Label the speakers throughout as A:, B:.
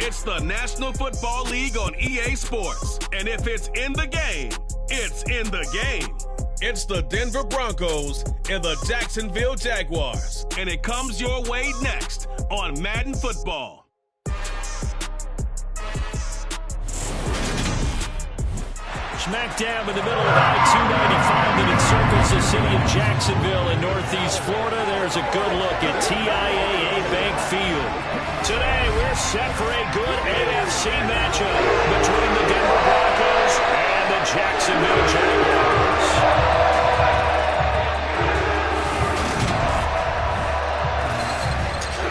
A: It's the National Football League on EA Sports. And if it's in the game, it's in the game. It's the Denver Broncos and the Jacksonville Jaguars. And it comes your way next on Madden Football.
B: Smack dab in the middle of I-295 that encircles the city of Jacksonville in northeast Florida. There's a good look at TIAA Bank Field. Today we're set for a good AFC matchup between the Denver Broncos and the Jacksonville Jaguars.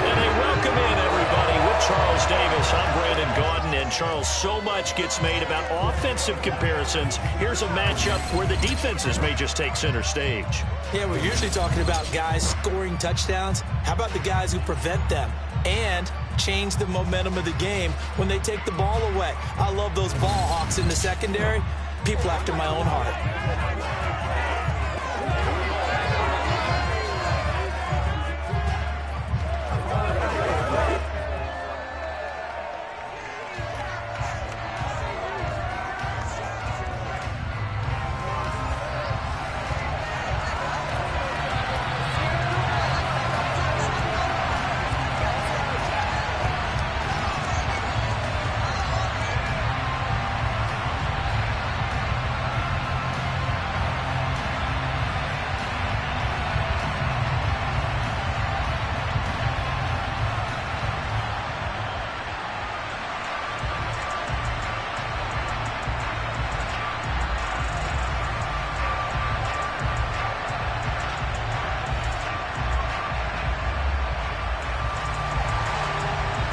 B: And they welcome in everybody with Charles Davis. I'm Brandon Gaudin, and Charles, so much gets made about offensive comparisons. Here's a matchup where the defenses may just take center stage.
C: Yeah, we're usually talking about guys scoring touchdowns. How about the guys who prevent them and change the momentum of the game when they take the ball away? I love those ball hawks in the secondary. People after my own heart.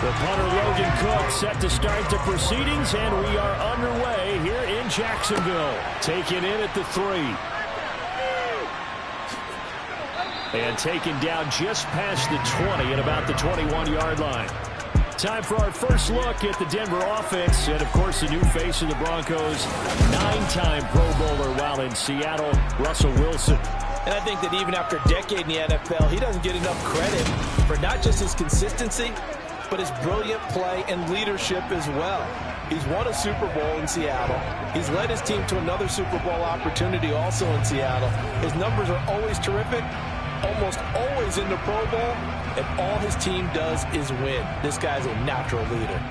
B: The punter, Logan Cook, set to start the proceedings, and we are underway here in Jacksonville. Taken in at the 3. And taken down just past the 20 at about the 21-yard line. Time for our first look at the Denver offense, and, of course, the new face of the Broncos, 9-time Pro Bowler while in Seattle, Russell Wilson.
C: And I think that even after a decade in the NFL, he doesn't get enough credit for not just his consistency, but his brilliant play and leadership as well. He's won a Super Bowl in Seattle. He's led his team to another Super Bowl opportunity also in Seattle. His numbers are always terrific, almost always in the Pro Bowl, and all his team does is win. This guy's a natural leader.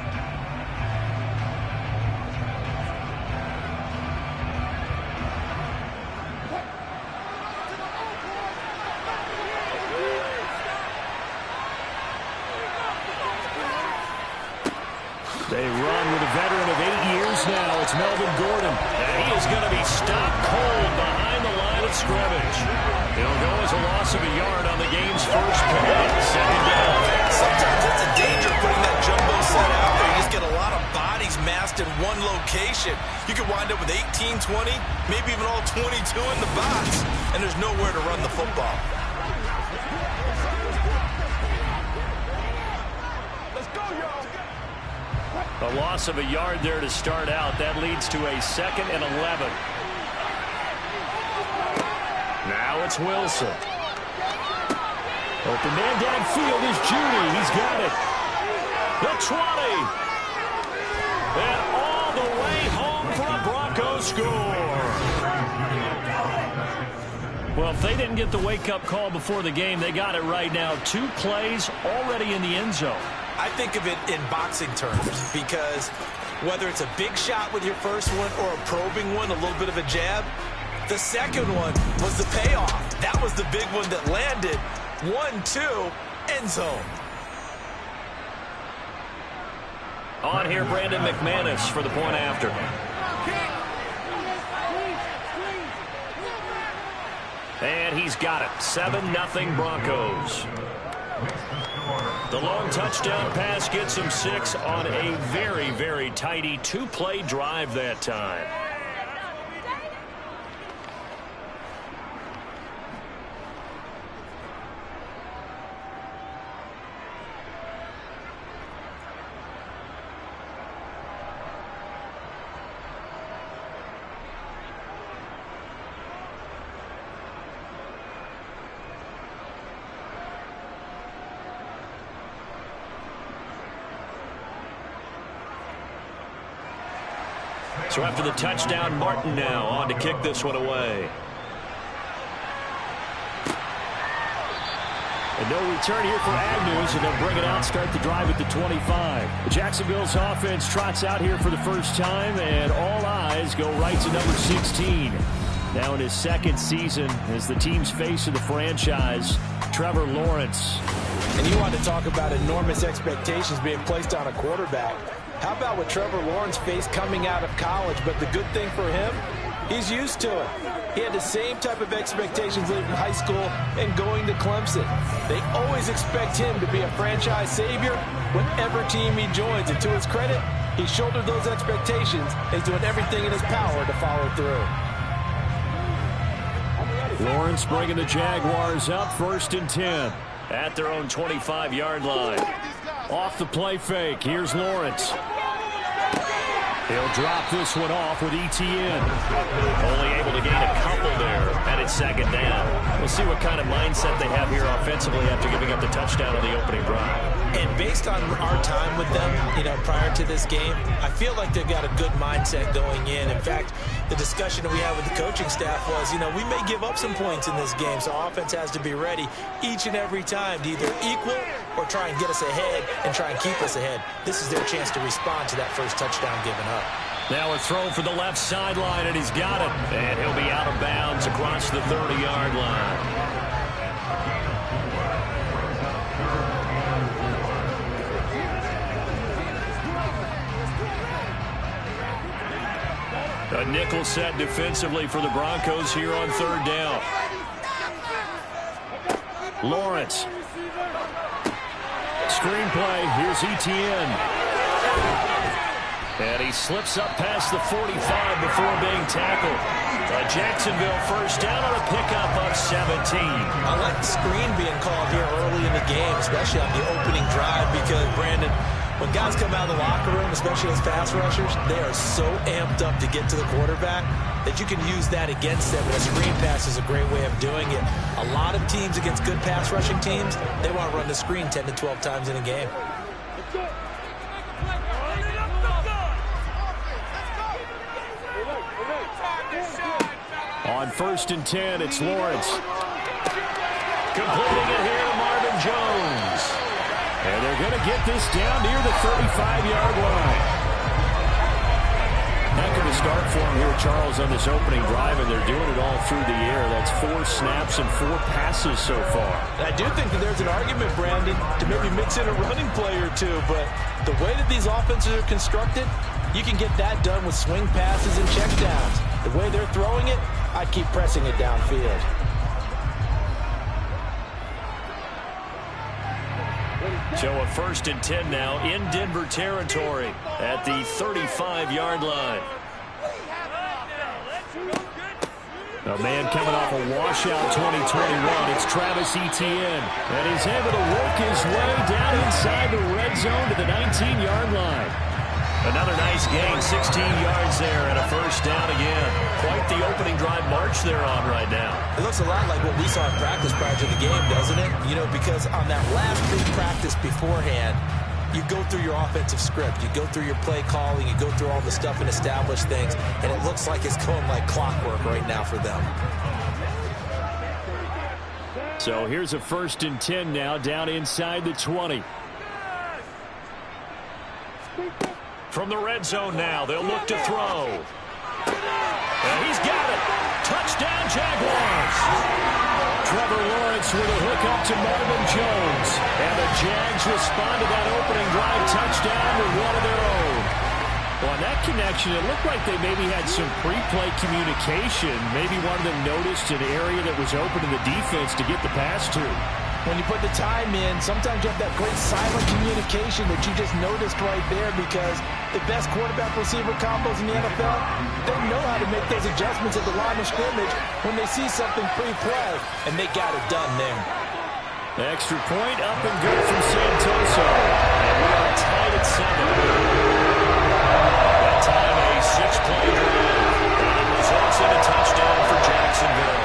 B: They run with a veteran of 8 years now. It's Melvin Gordon. And he is going to be stopped cold behind the line of scrimmage. It'll go as a loss of a yard on the game's first play. Second down.
C: Sometimes it's a danger putting that jumbo set out there. You just get a lot of bodies massed in one location. You could wind up with 18, 20, maybe even all 22 in the box, and there's nowhere to run the football.
B: A loss of a yard there to start out. That leads to a 2nd and 11. Now it's Wilson. Open man downfield is Judy. He's got it. The 20. And all the way home for a Broncos score. Well, if they didn't get the wake-up call before the game, they got it right now. 2 plays already in the end zone.
C: I think of it in boxing terms because whether it's a big shot with your first one or a probing one, a little bit of a jab, the second one was the payoff. That was the big one that landed. 1-2, end zone.
B: On here, Brandon McManus for the point after. And he's got it. 7-0 Broncos. The long touchdown pass gets him 6 on a very, very tidy 2-play drive that time. So after the touchdown, Martin now on to kick this one away. And no return here for Agnew, so they'll bring it out, start the drive at the 25. Jacksonville's offense trots out here for the first time, and all eyes go right to number 16. Now in his second season as the team's face of the franchise, Trevor Lawrence.
C: And you want to talk about enormous expectations being placed on a quarterback. How about what Trevor Lawrence faced coming out of college? But the good thing for him, he's used to it. He had the same type of expectations leaving high school and going to Clemson. They always expect him to be a franchise savior whatever team he joins. And to his credit, he shouldered those expectations and he's doing everything in his power to follow through.
B: Lawrence bringing the Jaguars up 1st and 10 at their own 25-yard line. Off the play fake, here's Lawrence. He'll drop this one off with Etienne. Only able to gain a couple there, and it's 2nd down. We'll see what kind of mindset they have here offensively after giving up the touchdown on the opening drive.
C: And based on our time with them, prior to this game, I feel like they've got a good mindset going in. In fact, the discussion that we had with the coaching staff was, we may give up some points in this game, so offense has to be ready each and every time to either equal or try and get us ahead and try and keep us ahead. This is their chance to respond to that first touchdown given up.
B: Now a throw for the left sideline, and he's got it. And he'll be out of bounds across the 30-yard line. A nickel set defensively for the Broncos here on 3rd down. Lawrence. Screenplay, here's Etienne. And he slips up past the 45 before being tackled. A Jacksonville first down on a pickup of 17.
C: I like the screen being called here early in the game, especially on the opening drive, because, Brandon, when guys come out of the locker room, especially as pass rushers, they are so amped up to get to the quarterback that you can use that against them. And a screen pass is a great way of doing it. A lot of teams against good pass rushing teams, they want to run the screen 10 to 12 times in a game.
B: On 1st and 10, it's Lawrence. Completing it here to Marvin Jones. And they're going to get this down near the 35-yard line. Heck of a start for him here, Charles, on this opening drive, and they're doing it all through the air. That's 4 snaps and 4 passes so far.
C: I do think that there's an argument, Brandon, to maybe mix in a running play or two, but the way that these offenses are constructed, you can get that done with swing passes and checkdowns. The way they're throwing it, I'd keep pressing it downfield.
B: So a 1st and 10 now in Denver territory at the 35-yard line. A man coming off a washout 2021. It's Travis Etienne. And he's able to work his way down inside the red zone to the 19-yard line. Another nice gain, 16 yards there, and a first down again. Quite the opening drive march they're on right now.
C: It looks a lot like what we saw in practice prior to the game, doesn't it? Because on that last big practice beforehand, you go through your offensive script, you go through your play calling, you go through all the stuff and establish things, and it looks like it's going like clockwork right now for them.
B: So here's a 1st and 10 now, down inside the 20. From the red zone now, they'll look to throw. And he's got it. Touchdown, Jaguars. Trevor Lawrence with a hook up to Marvin Jones. And the Jags respond to that opening drive touchdown with one of their own. Well, on that connection, it looked like they maybe had some pre-play communication. Maybe one of them noticed an area that was open to the defense to get the pass to.
C: When you put the time in, sometimes you have that great silent communication that you just noticed right there, because the best quarterback-receiver combos in the NFL, they know how to make those adjustments at the line of scrimmage when they see something pre-play, and they got it done there.
B: Extra point up and good from Santoso. And we are tied at 7. That time a 6-play drive. And it results in a touchdown for Jacksonville.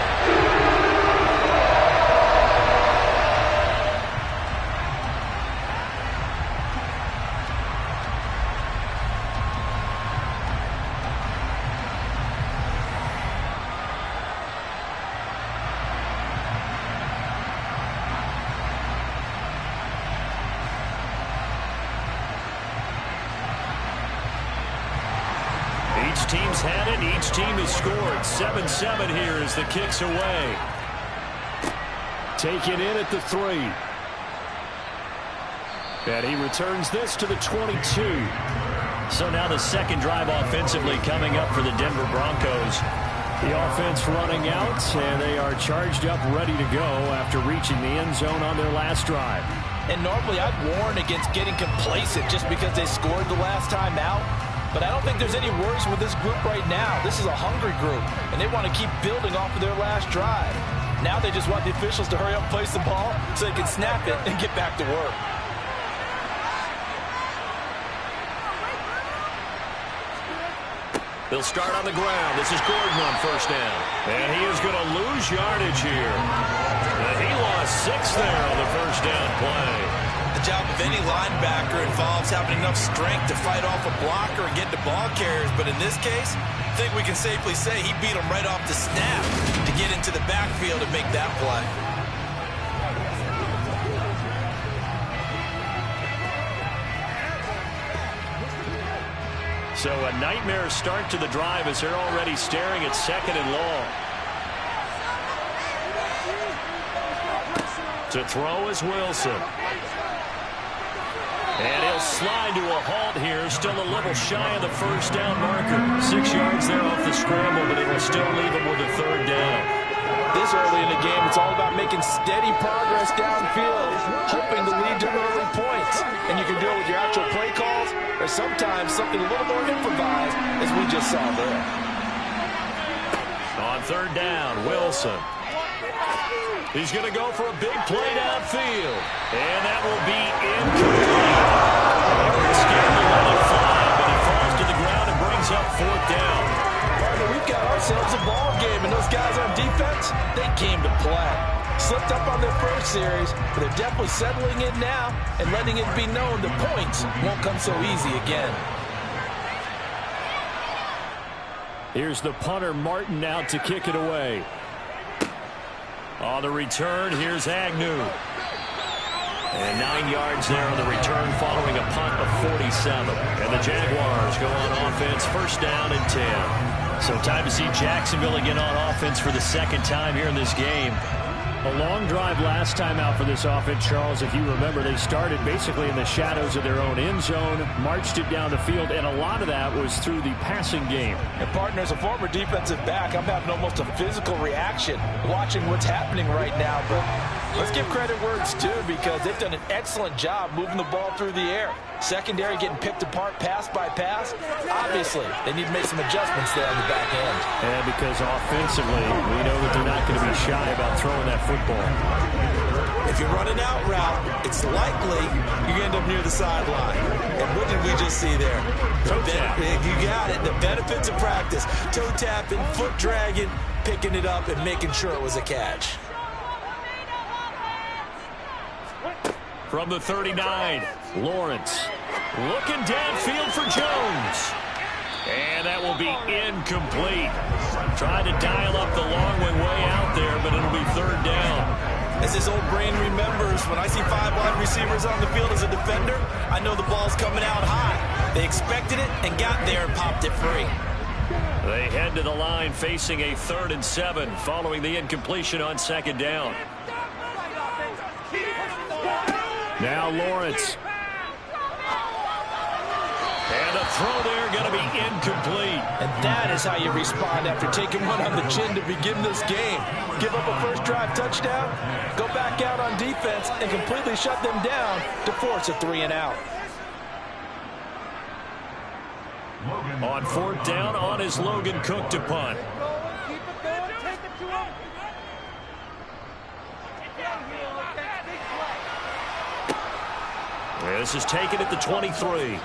B: teams had it. Each team has scored. 7-7 here as the kick's away. Taken in at the 3. And he returns this to the 22. So now the second drive offensively coming up for the Denver Broncos. The offense running out, and they are charged up, ready to go after reaching the end zone on their last drive.
C: And normally I'd warn against getting complacent just because they scored the last time out. But I don't think there's any worries with this group right now. This is a hungry group, and they want to keep building off of their last drive. Now they just want the officials to hurry up and place the ball so they can snap it and get back to work.
B: They'll start on the ground. This is Gordon on first down. And he is going to lose yardage here. And he lost 6 there on the first down play.
C: The job of any linebacker involves having enough strength to fight off a blocker and get to ball carriers. But in this case, I think we can safely say he beat him right off the snap to get into the backfield and make that play.
B: So a nightmare start to the drive as they're already staring at 2nd and long. To throw is Wilson. And he'll slide to a halt here, still a little shy of the first down marker. 6 yards there off the scramble, but it will still leave him with a 3rd down.
C: This early in the game, it's all about making steady progress downfield, hoping to lead to early points. And you can do it with your actual play calls, or sometimes something a little more improvised, as we just saw there.
B: On 3rd down, Wilson. He's going to go for a big play downfield. And that will be incomplete. They were scared to let it fly, but it falls to the ground and brings up 4th down.
C: Partner, we've got ourselves a ball game, and those guys on defense, they came to play. Slipped up on their first series, but they're definitely settling in now and letting it be known the points won't come so easy again.
B: Here's the punter, Martin, out to kick it away. On the return, here's Agnew. And 9 yards there on the return following a punt of 47. And the Jaguars go on offense, 1st down and 10. So time to see Jacksonville again on offense for the 2nd time here in this game. A long drive last time out for this offense, Charles. If you remember, they started basically in the shadows of their own end zone, marched it down the field, and a lot of that was through the passing game.
C: And partner, as a former defensive back, I'm having almost a physical reaction watching what's happening right now. But let's give credit where it's due, because they've done an excellent job moving the ball through the air. Secondary getting picked apart pass by pass. Obviously, they need to make some adjustments there on the back end.
B: And because offensively, we know that they're not going to be shy about throwing that football.
C: If you're running out route, it's likely you end up near the sideline. And what did we just see there?
B: Toe tap.
C: You got it. The benefits of practice. Toe tapping, foot dragging, picking it up, and making sure it was a catch.
B: From the 39, Lawrence looking downfield for Jones. And that will be incomplete. Tried to dial up the long way out there, but it'll be 3rd down.
C: As his old brain remembers, when I see 5 wide receivers on the field as a defender, I know the ball's coming out high. They expected it and got there and popped it free.
B: They head to the line facing a 3rd and 7 following the incompletion on 2nd down. Now Lawrence. And the throw there going to be incomplete.
C: And that is how you respond after taking one on the chin to begin this game. Give up a first drive touchdown, go back out on defense, and completely shut them down to force a 3 and out.
B: On 4th down, on is Logan Cook to punt. This is taken at the 23.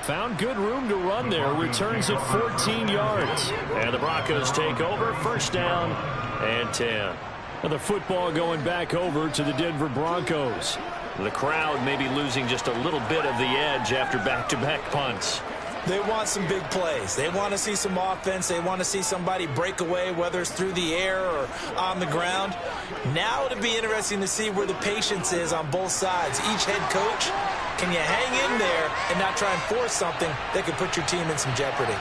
B: Found good room to run there. Returns at 14 yards. And the Broncos take over. 1st down and 10. And the football going back over to the Denver Broncos. The crowd may be losing just a little bit of the edge after back-to-back punts.
C: They want some big plays. They want to see some offense. They want to see somebody break away, whether it's through the air or on the ground. Now it'll be interesting to see where the patience is on both sides. Each head coach, can you hang in there and not try and force something that could put your team in some jeopardy?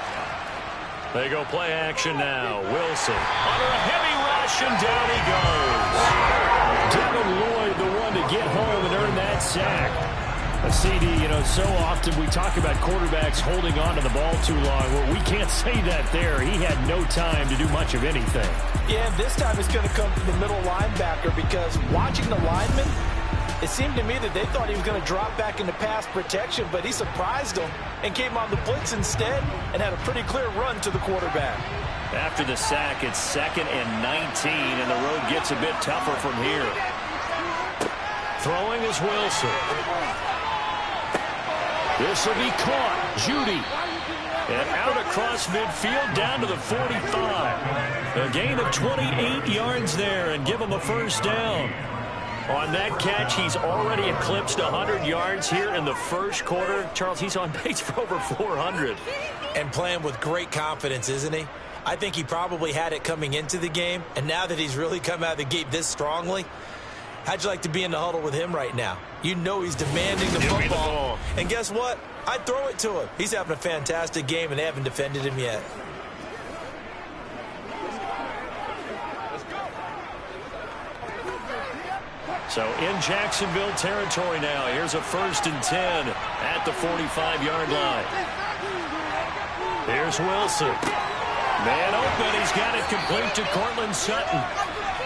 B: They go play action now. Wilson under a heavy rush, and down he goes. Devin Lloyd, the one to get home and earn that sack. A CD, so often we talk about quarterbacks holding on to the ball too long. Well, we can't say that there. He had no time to do much of anything.
C: Yeah, and this time it's going to come from the middle linebacker, because watching the lineman, it seemed to me that they thought he was going to drop back into pass protection, but he surprised them and came on the blitz instead and had a pretty clear run to the quarterback.
B: After the sack, it's 2nd and 19, and the road gets a bit tougher from here. Throwing is Wilson. This will be caught. Judy. And out across midfield down to the 45. A gain of 28 yards there, and give him a first down. On that catch, he's already eclipsed 100 yards here in the first quarter. Charles, he's on pace for over 400.
C: And playing with great confidence, isn't he? I think he probably had it coming into the game, and now that he's really come out of the gate this strongly, how'd you like to be in the huddle with him right now? You know he's demanding the football. And guess what? I'd throw it to him. He's having a fantastic game, and they haven't defended him yet.
B: So in Jacksonville territory now. Here's a 1st and 10 at the 45-yard line. Here's Wilson. Man open. He's got it complete to Cortland Sutton.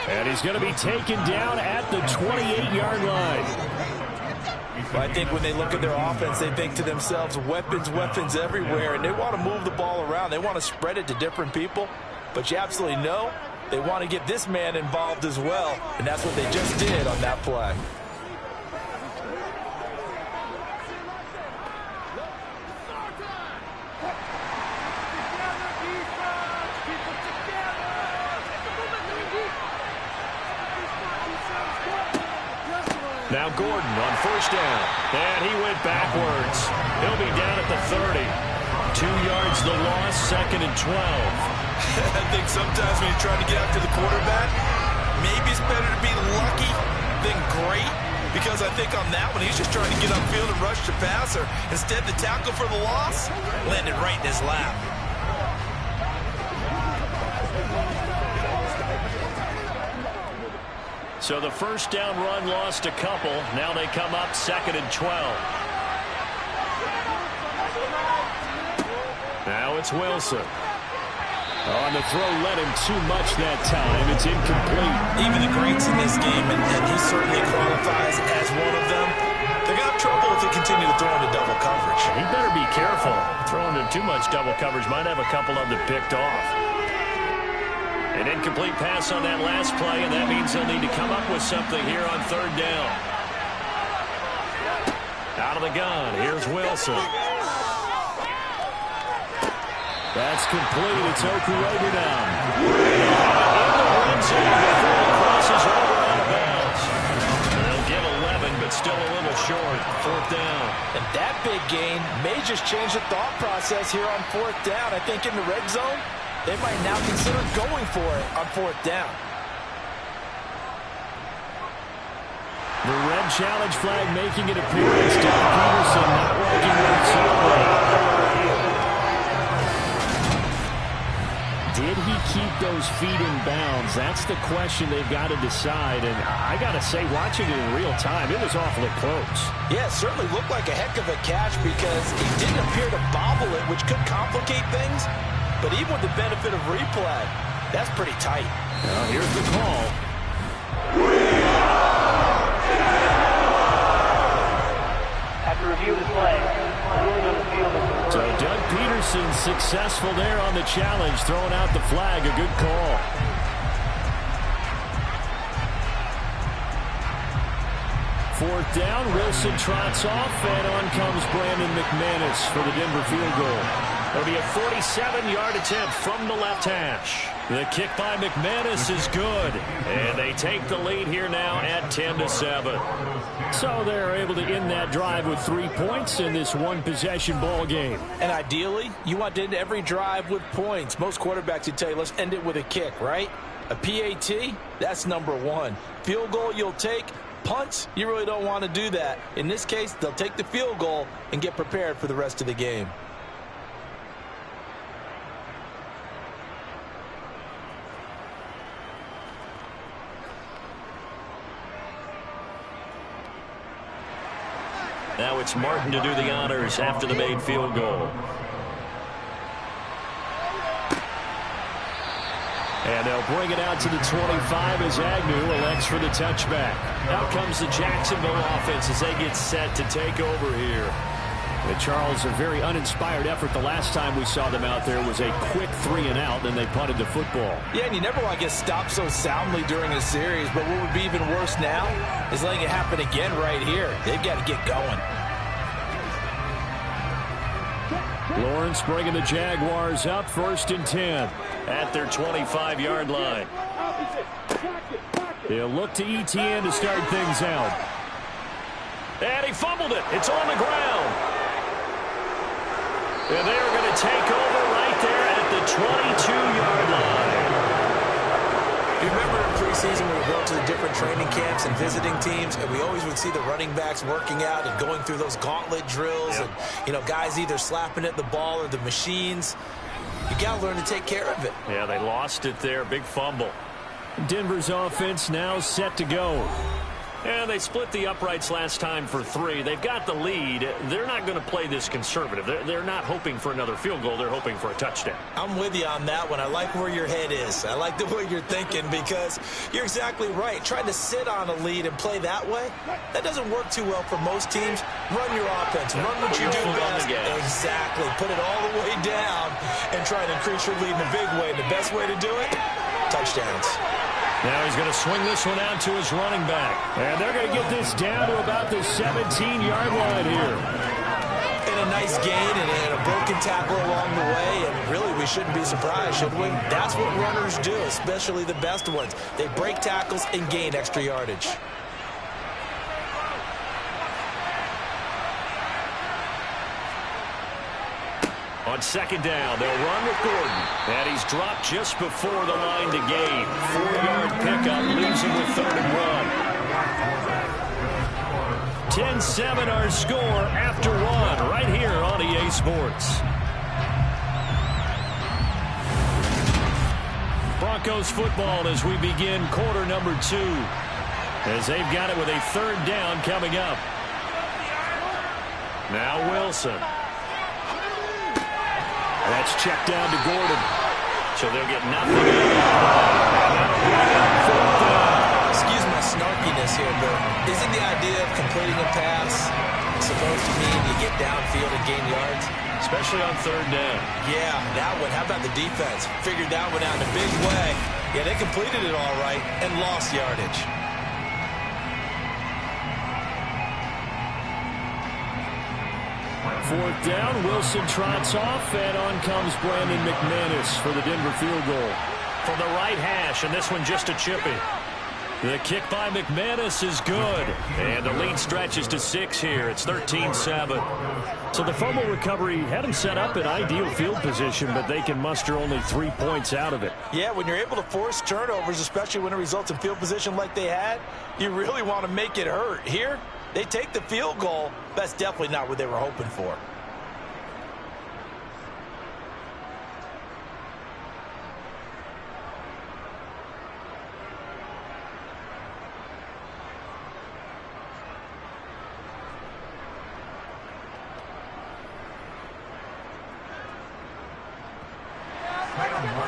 B: And he's going to be taken down at the 28-yard line.
C: Well, I think when they look at their offense, they think to themselves, weapons, weapons everywhere, and they want to move the ball around. They want to spread it to different people, but you absolutely know they want to get this man involved as well, and that's what they just did on that play.
B: Now Gordon on 1st down. And he went backwards. He'll be down at the 30. 2 yards the loss, 2nd and 12.
C: I think sometimes when you're trying to get after the quarterback, maybe it's better to be lucky than great, because I think on that one, he's just trying to get upfield and rush the passer. Instead, the tackle for the loss landed right in his lap.
B: So the 1st down run lost a couple. Now they come up 2nd and 12. Now it's Wilson. On the throw, led him too much that time. It's incomplete.
C: Even the greats in this game, and he certainly qualifies as one of them, they're going to have trouble if they continue to throw into double coverage.
B: He better be careful. Throwing into too much double coverage might have a couple of them picked off. An incomplete pass on that last play, and that means they'll need to come up with something here on 3rd down. Out of the gun, here's Wilson. That's complete. It's Okuroga now. In the red zone before he crosses over out of bounds. They'll get 11, but still a little short. 4th down.
C: And that big gain may just change the thought process here on 4th down. I think in the red zone, they might now consider going for it on 4th down.
B: The red challenge flag making an appearance. Doug Peterson not walking outside. Did he keep those feet in bounds? That's the question they've got to decide. And I got to say, watching it in real time, it was awfully close.
C: Yeah, it certainly looked like a heck of a catch, because he didn't appear to bobble it, which could complicate things. But even with the benefit of replay, that's pretty tight.
B: Now here's the call.
D: After review of the play, ruling on the field.
B: So Doug Peterson successful there on the challenge, throwing out the flag. A good call. 4th down. Wilson trots off, and on comes Brandon McManus for the Denver field goal. It'll be a 47-yard attempt from the left hash. The kick by McManus is good, and they take the lead here now at 10-7. So they're able to end that drive with 3 points in this one-possession ball game.
C: And ideally, you want to end every drive with points. Most quarterbacks would tell you, let's end it with a kick, right? A PAT, that's number one. Field goal you'll take. Punts, you really don't want to do that. In this case, they'll take the field goal and get prepared for the rest of the game.
B: Now it's Martin to do the honors after the made field goal. And they'll bring it out to the 25 as Agnew elects for the touchback. Out comes the Jacksonville offense as they get set to take over here. The Charles, a very uninspired effort. The last time we saw them out there was a quick 3-and-out, and they punted the football.
C: Yeah, and you never want to get stopped so soundly during a series, but what would be even worse now is letting it happen again right here. They've got to get going.
B: Lawrence bringing the Jaguars up 1st and 10 at their 25-yard line. They'll look to ETN to start things out. And he fumbled it. It's on the ground. And they're going to take over right there at the 22-yard line.
C: You remember in preseason we were going to the different training camps and visiting teams, and we always would see the running backs working out and going through those gauntlet drills, and, you know, guys either slapping at the ball or the machines. You got to learn to take care of it.
B: Yeah, they lost it there. Big fumble. Denver's offense now set to go. And they split the uprights last time for 3. They've got the lead. They're not going to play this conservative. They're not hoping for another field goal. They're hoping for a touchdown.
C: I'm with you on that one. I like where your head is. I like the way you're thinking because you're exactly right. Trying to sit on a lead and play that way, that doesn't work too well for most teams. Run your offense. Run what you do best. Exactly. Put it all the way down and try to increase your lead in a big way. The best way to do it, touchdowns.
B: Now he's going to swing this one out to his running back. And they're going to get this down to about the 17-yard line here.
C: And a nice gain and a broken tackle along the way. And really, we shouldn't be surprised, should we? That's what runners do, especially the best ones. They break tackles and gain extra yardage.
B: On 2nd down, they'll run with Gordon. And he's dropped just before the line to gain. 4-yard pickup leaves him with 3rd and 1. 10-7 our score after 1 right here on EA Sports. Broncos football as we begin quarter number 2. As they've got it with a 3rd down coming up. Now Wilson. That's checked down to Gordon. So they'll get nothing.
C: Excuse my snarkiness here, but isn't the idea of completing a pass supposed to mean you get downfield and gain yards?
B: Especially on 3rd down.
C: Yeah, that one. How about the defense? Figured that one out in a big way. Yeah, they completed it all right and lost yardage.
B: 4th down, Wilson trots off, and on comes Brandon McManus for the Denver field goal. From the right hash, and this one just a chippy. The kick by McManus is good, and the lead stretches to 6 here. It's 13-7. So the fumble recovery had them set up in ideal field position, but they can muster only 3 points out of it.
C: Yeah, when you're able to force turnovers, especially when it results in field position like they had, you really want to make it hurt. Here, they take the field goal. That's definitely not what they were hoping for.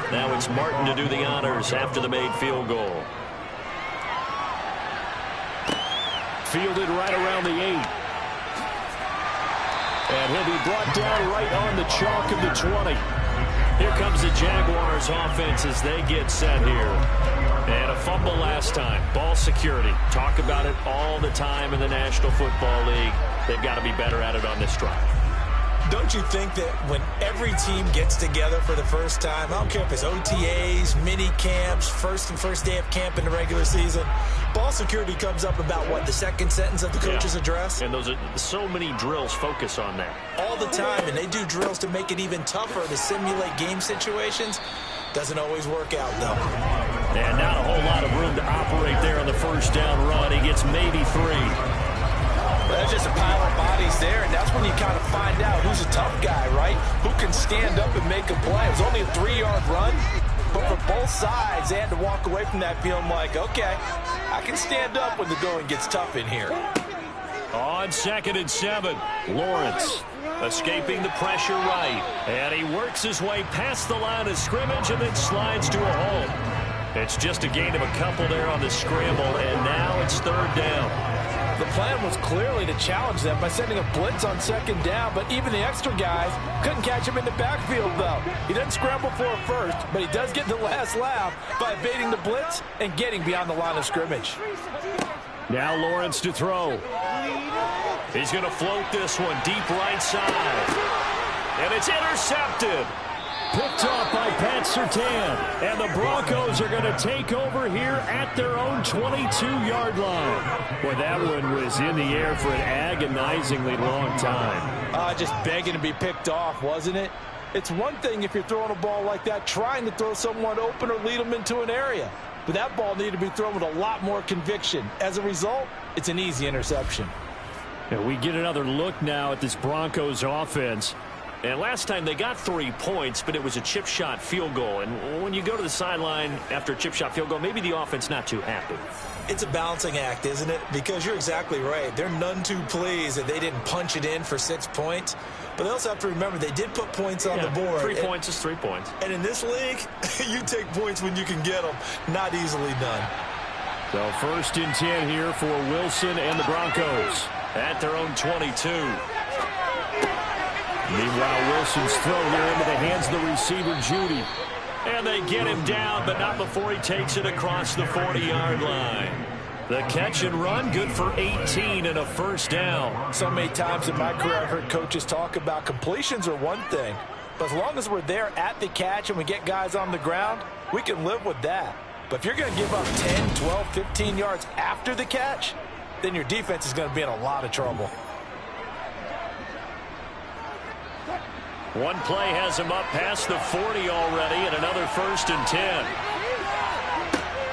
B: Now it's Martin to do the honors after the made field goal. Fielded right around the 8. And he'll be brought down right on the chalk of the 20. Here comes the Jaguars offense as they get set here. And a fumble last time. Ball security. Talk about it all the time in the National Football League. They've got to be better at it on this drive.
C: Don't you think that when every team gets together for the first time, I don't care if it's OTAs, mini camps, first day of camp in the regular season, ball security comes up about, what, the second sentence of the coach's address?
B: And those are so many drills focus on that.
C: All the time, and they do drills to make it even tougher to simulate game situations. Doesn't always work out, though.
B: And not a whole lot of room to operate there on the first down run. He gets maybe 3.
C: That's just a pile of bodies there, and that's when you kind of find out who's a tough guy, right? Who can stand up and make a play. It was only a 3-yard run, but for both sides, they had to walk away from that feeling like, okay, I can stand up when the going gets tough in here.
B: On 2nd and 7, Lawrence escaping the pressure right, and he works his way past the line of scrimmage and then slides to a hole. It's just a gain of a couple there on the scramble, and now it's 3rd down.
C: The plan was clearly to challenge them by sending a blitz on 2nd down, but even the extra guys couldn't catch him in the backfield, though. He doesn't scramble for it first, but he does get the last laugh by evading the blitz and getting beyond the line of scrimmage.
B: Now Lawrence to throw. He's going to float this one deep right side. And it's intercepted. Picked off by Pat Surtain. And the Broncos are going to take over here at their own 22-yard line. Boy, that one was in the air for an agonizingly long time.
C: Just begging to be picked off, wasn't it? It's one thing if you're throwing a ball like that, trying to throw someone open or lead them into an area. But that ball needed to be thrown with a lot more conviction. As a result, it's an easy interception.
B: And we get another look now at this Broncos offense. And last time they got 3 points, but it was a chip shot field goal. And when you go to the sideline after a chip shot field goal, maybe the offense not too happy.
C: It's a balancing act, isn't it? Because you're exactly right. They're none too pleased that they didn't punch it in for 6 points. But they also have to remember they did put points on the board.
B: 3 points is 3 points.
C: And in this league, you take points when you can get them. Not easily done.
B: So 1st and 10 here for Wilson and the Broncos at their own 22. Meanwhile, Wilson's throw here into the hands of the receiver, Judy. And they get him down, but not before he takes it across the 40-yard line. The catch and run, good for 18 and a 1st down.
C: So many times in my career I've heard coaches talk about completions are one thing. But as long as we're there at the catch and we get guys on the ground, we can live with that. But if you're going to give up 10, 12, 15 yards after the catch, then your defense is going to be in a lot of trouble.
B: One play has him up past the 40 already, and another 1st and 10.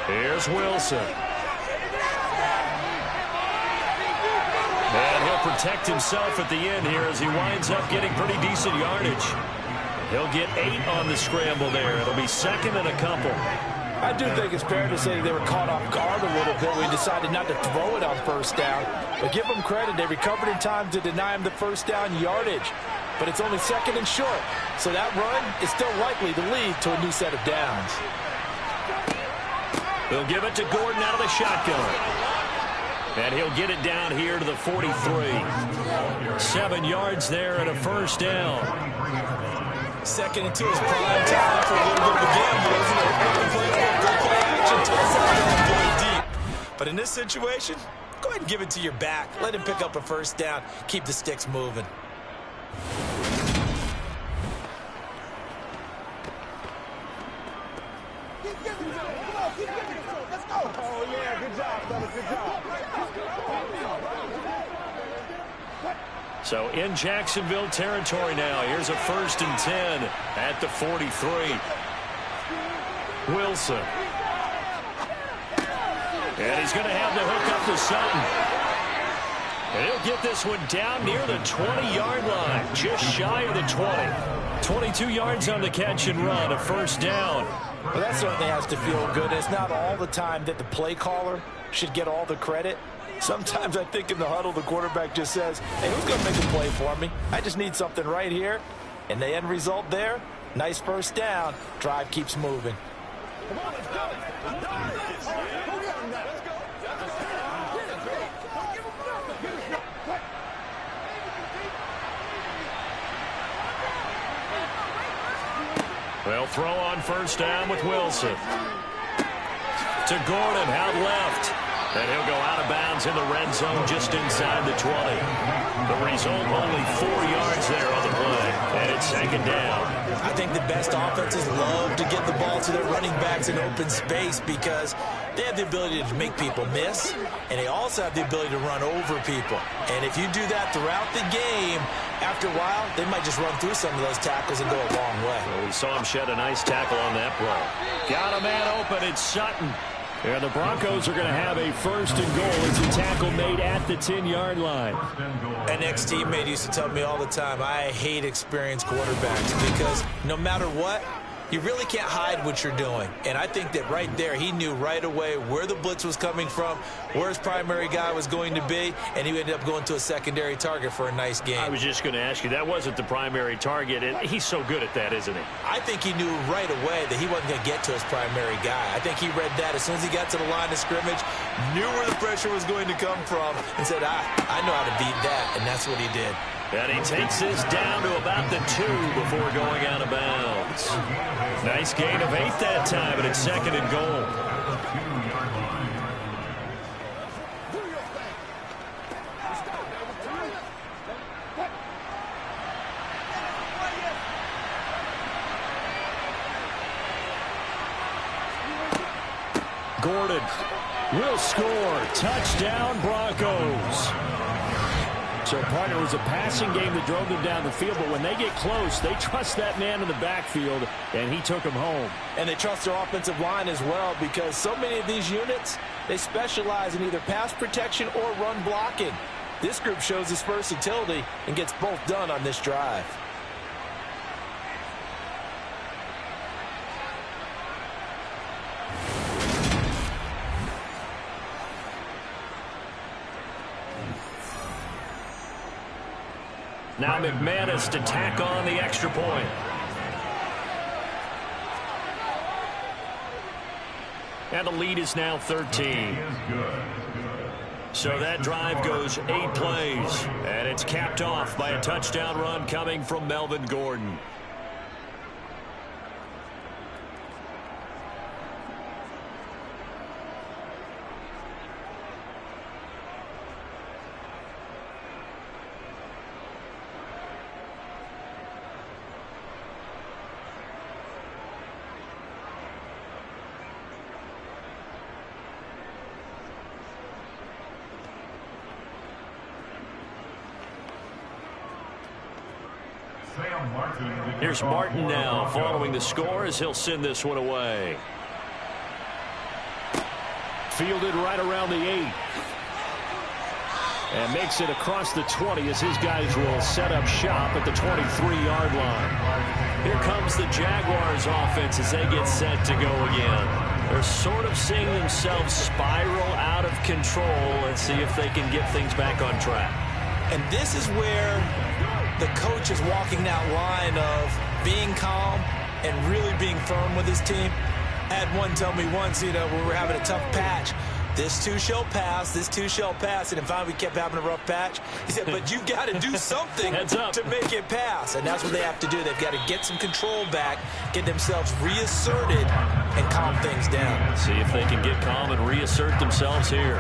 B: Here's Wilson. And he'll protect himself at the end here as he winds up getting pretty decent yardage. He'll get 8 on the scramble there. It'll be 2nd and a couple.
C: I do think it's fair to say they were caught off guard a little bit. We decided not to throw it on 1st down. But give them credit. They recovered in time to deny him the 1st down yardage. But it's only 2nd and short. So that run is still likely to lead to a new set of downs.
B: They'll give it to Gordon out of the shotgun. And he'll get it down here to the 43. 7 yards there and a 1st down.
C: 2nd and 2 is prime time for a little bit of a gamble, isn't it? Go play action, toss it going deep. But in this situation, go ahead and give it to your back. Let him pick up a 1st down. Keep the sticks moving.
E: Let's go. Oh, yeah, good job, fellas, good job.
B: So in Jacksonville territory now. Here's a 1st and 10 at the 43. Wilson. And he's going to have the hook up to Sutton. And he'll get this one down near the 20-yard line, just shy of the 20. 22 yards on the catch and run, a 1st down.
C: Well, that certainly has to feel good. It's not all the time that the play caller should get all the credit. Sometimes I think in the huddle, the quarterback just says, hey, who's going to make a play for me? I just need something right here. And the end result there, nice 1st down. Drive keeps moving.
E: Come on, let's go.
B: They'll throw on 1st down with Wilson. To Gordon, out left. And he'll go out of bounds in the red zone just inside the 20. The result, only 4 yards there on the play. And it's second down.
C: I think the best offenses love to get the ball to their running backs in open space because they have the ability to make people miss, and they also have the ability to run over people. And if you do that throughout the game, after a while, they might just run through some of those tackles and go a long way.
B: Well, we saw him shed a nice tackle on that play. Got a man open. It's Sutton. And the Broncos are going to have a first and goal. It's a tackle made at the 10-yard line.
C: An ex-teammate used to tell me all the time, I hate experienced quarterbacks because no matter what, you really can't hide what you're doing. And I think that right there, he knew right away where the blitz was coming from, where his primary guy was going to be, and he ended up going to a secondary target for a nice game.
B: I was just going to ask you, that wasn't the primary target, and he's so good at that, isn't he?
C: I think he knew right away that he wasn't going to get to his primary guy. I think he read that as soon as he got to the line of scrimmage, knew where the pressure was going to come from, and said, I know how to beat that, and that's what he did.
B: And he takes this down to about the 2 before going out of bounds. Nice gain of 8 that time, and it's second and goal. Gordon will score. Touchdown, Broncos. So, partner, it was a passing game that drove them down the field, but when they get close, they trust that man in the backfield, and he took him home.
C: And they trust their offensive line as well because so many of these units, they specialize in either pass protection or run blocking. This group shows its versatility and gets both done on this drive.
B: Now McManus to tack on the extra point. And the lead is now 13. So that drive goes 8 plays. And it's capped off by a touchdown run coming from Melvin Gordon. Here's Martin now following the score as he'll send this one away. Fielded right around the 8. And makes it across the 20 as his guys will set up shop at the 23-yard line. Here comes the Jaguars offense as they get set to go again. They're sort of seeing themselves spiral out of control. Let's see if they can get things back on track.
C: And this is where the coach is walking that line of being calm and really being firm with his team. I had one tell me once, when we were having a tough patch, this too shall pass, this too shall pass. And finally we kept having a rough patch. He said, but you've got to do something to make it pass. And that's what they have to do. They've got to get some control back, get themselves reasserted, and calm things down.
B: See if they can get calm and reassert themselves here.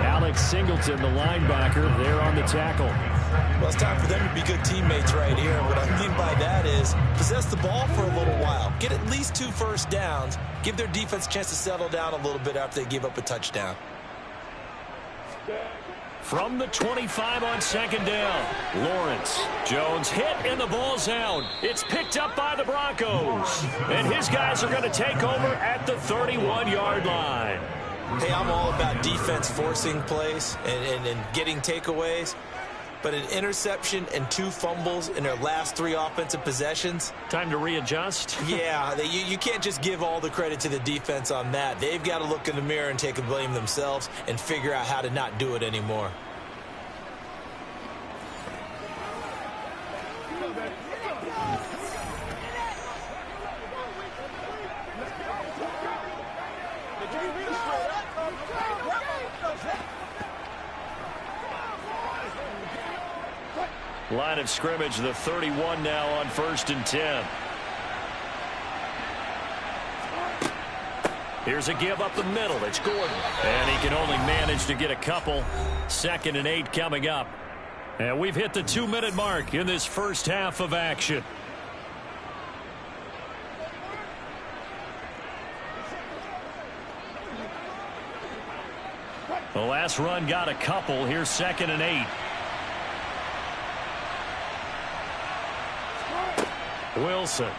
B: Alex Singleton, the linebacker, there on the tackle.
C: Well, it's time for them to be good teammates right here. What I mean by that is possess the ball for a little while. Get at least 2 first downs. Give their defense a chance to settle down a little bit after they give up a touchdown.
B: From the 25 on second down, Lawrence. Jones hit and the ball's out. It's picked up by the Broncos. And his guys are going to take over at the 31-yard line.
C: Hey, I'm all about defense forcing plays and getting takeaways. But an interception and 2 fumbles in their last 3 offensive possessions.
B: Time to readjust?
C: Yeah, you can't just give all the credit to the defense on that. They've got to look in the mirror and take the blame themselves and figure out how to not do it anymore.
B: Line of scrimmage, the 31 now on 1st and 10. Here's a give up the middle. It's Gordon. And he can only manage to get a couple. 2nd and 8 coming up. And we've hit the 2-minute mark in this first half of action. The last run got a couple. Here's 2nd and 8. Wilson.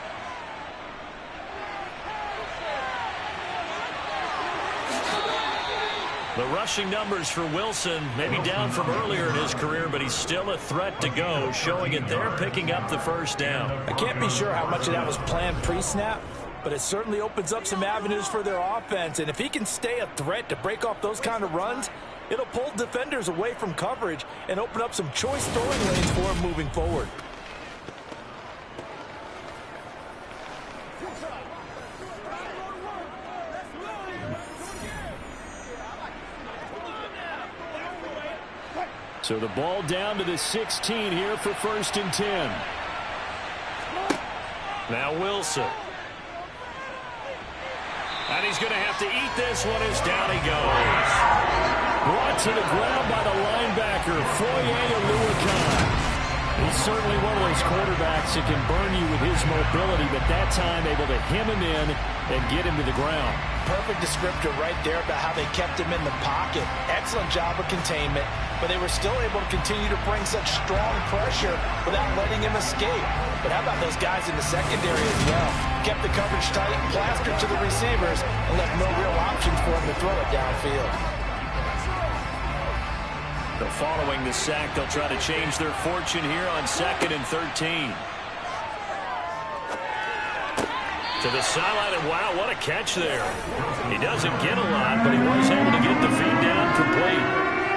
B: The rushing numbers for Wilson maybe down from earlier in his career, but he's still a threat to go, showing it there, picking up the first down.
C: I can't be sure how much of that was planned pre-snap, but it certainly opens up some avenues for their offense. And if he can stay a threat to break off those kind of runs, it'll pull defenders away from coverage and open up some choice throwing lanes for him moving forward.
B: So the ball down to the 16 here for 1st and 10. Now Wilson. And he's going to have to eat this one as down he goes. Brought to the ground by the linebacker, Wk8. He's certainly one of those quarterbacks that can burn you with his mobility, but that time able to hem him in and get him to the ground.
C: Perfect descriptor right there about how they kept him in the pocket. Excellent job of containment, but they were still able to continue to bring such strong pressure without letting him escape. But how about those guys in the secondary as well? Kept the coverage tight, plastered to the receivers, and left no real options for him to throw it downfield.
B: Following the sack, they'll try to change their fortune here on 2nd and 13. To the sideline, and wow, what a catch there. He doesn't get a lot, but he was able to get the feed down complete.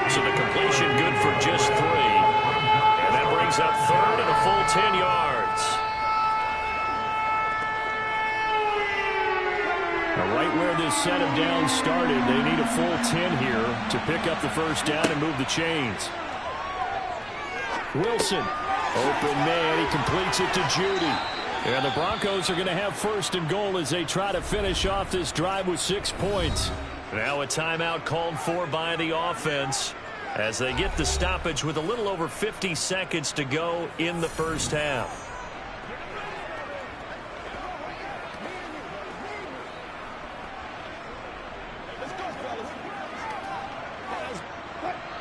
B: So the completion good for just 3. And that brings up 3rd and a full 10 yards. Now right where this set of downs started, they need a full 10 here to pick up the first down and move the chains. Wilson, open man, he completes it to Judy. And the Broncos are going to have 1st and goal as they try to finish off this drive with 6 points. Now a timeout called for by the offense as they get the stoppage with a little over 50 seconds to go in the first half.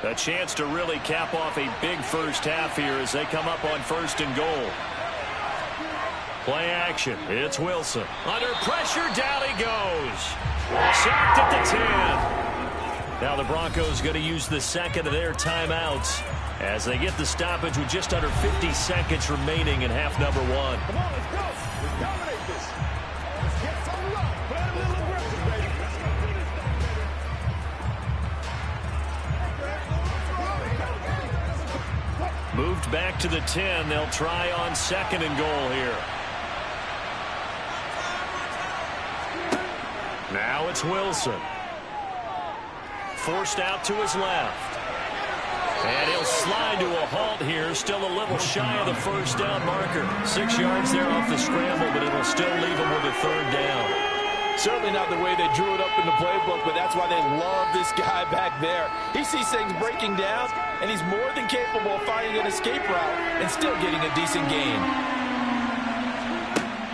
B: A chance to really cap off a big first half here as they come up on 1st and goal. Play action. It's Wilson. Under pressure, down he goes. Sacked at the 10. Now the Broncos going to use the 2nd of their timeouts as they get the stoppage with just under 50 seconds remaining in half number 1.
E: Come on, let's go. Let's dominate this. Let's get some luck. Play a little aggressive, baby.
B: Moved back to the 10. They'll try on 2nd and goal here. Now it's Wilson. Forced out to his left. And he'll slide to a halt here. Still a little shy of the first down marker. 6 yards there off the scramble, but it'll still leave him with a 3rd down.
C: Certainly not the way they drew it up in the playbook, but that's why they love this guy back there. He sees things breaking down, and he's more than capable of finding an escape route and still getting a decent gain.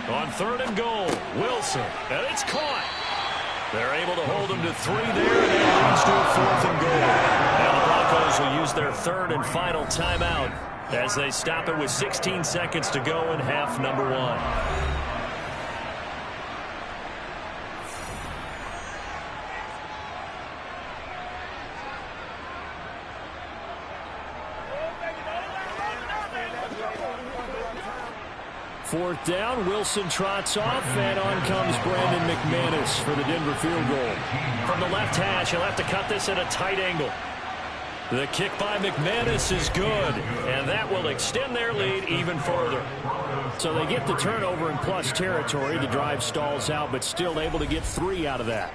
B: On 3rd and goal, Wilson, and it's caught. They're able to hold him to 3 there, and that leads to a 4th and goal. Now the Broncos will use their 3rd and final timeout as they stop it with 16 seconds to go in half number 1. Fourth down, Wilson trots off, and on comes Brandon McManus for the Denver field goal. From the left hash, he'll have to cut this at a tight angle. The kick by McManus is good, and that will extend their lead even further. So they get the turnover in plus territory. The drive stalls out, but still able to get 3 out of that.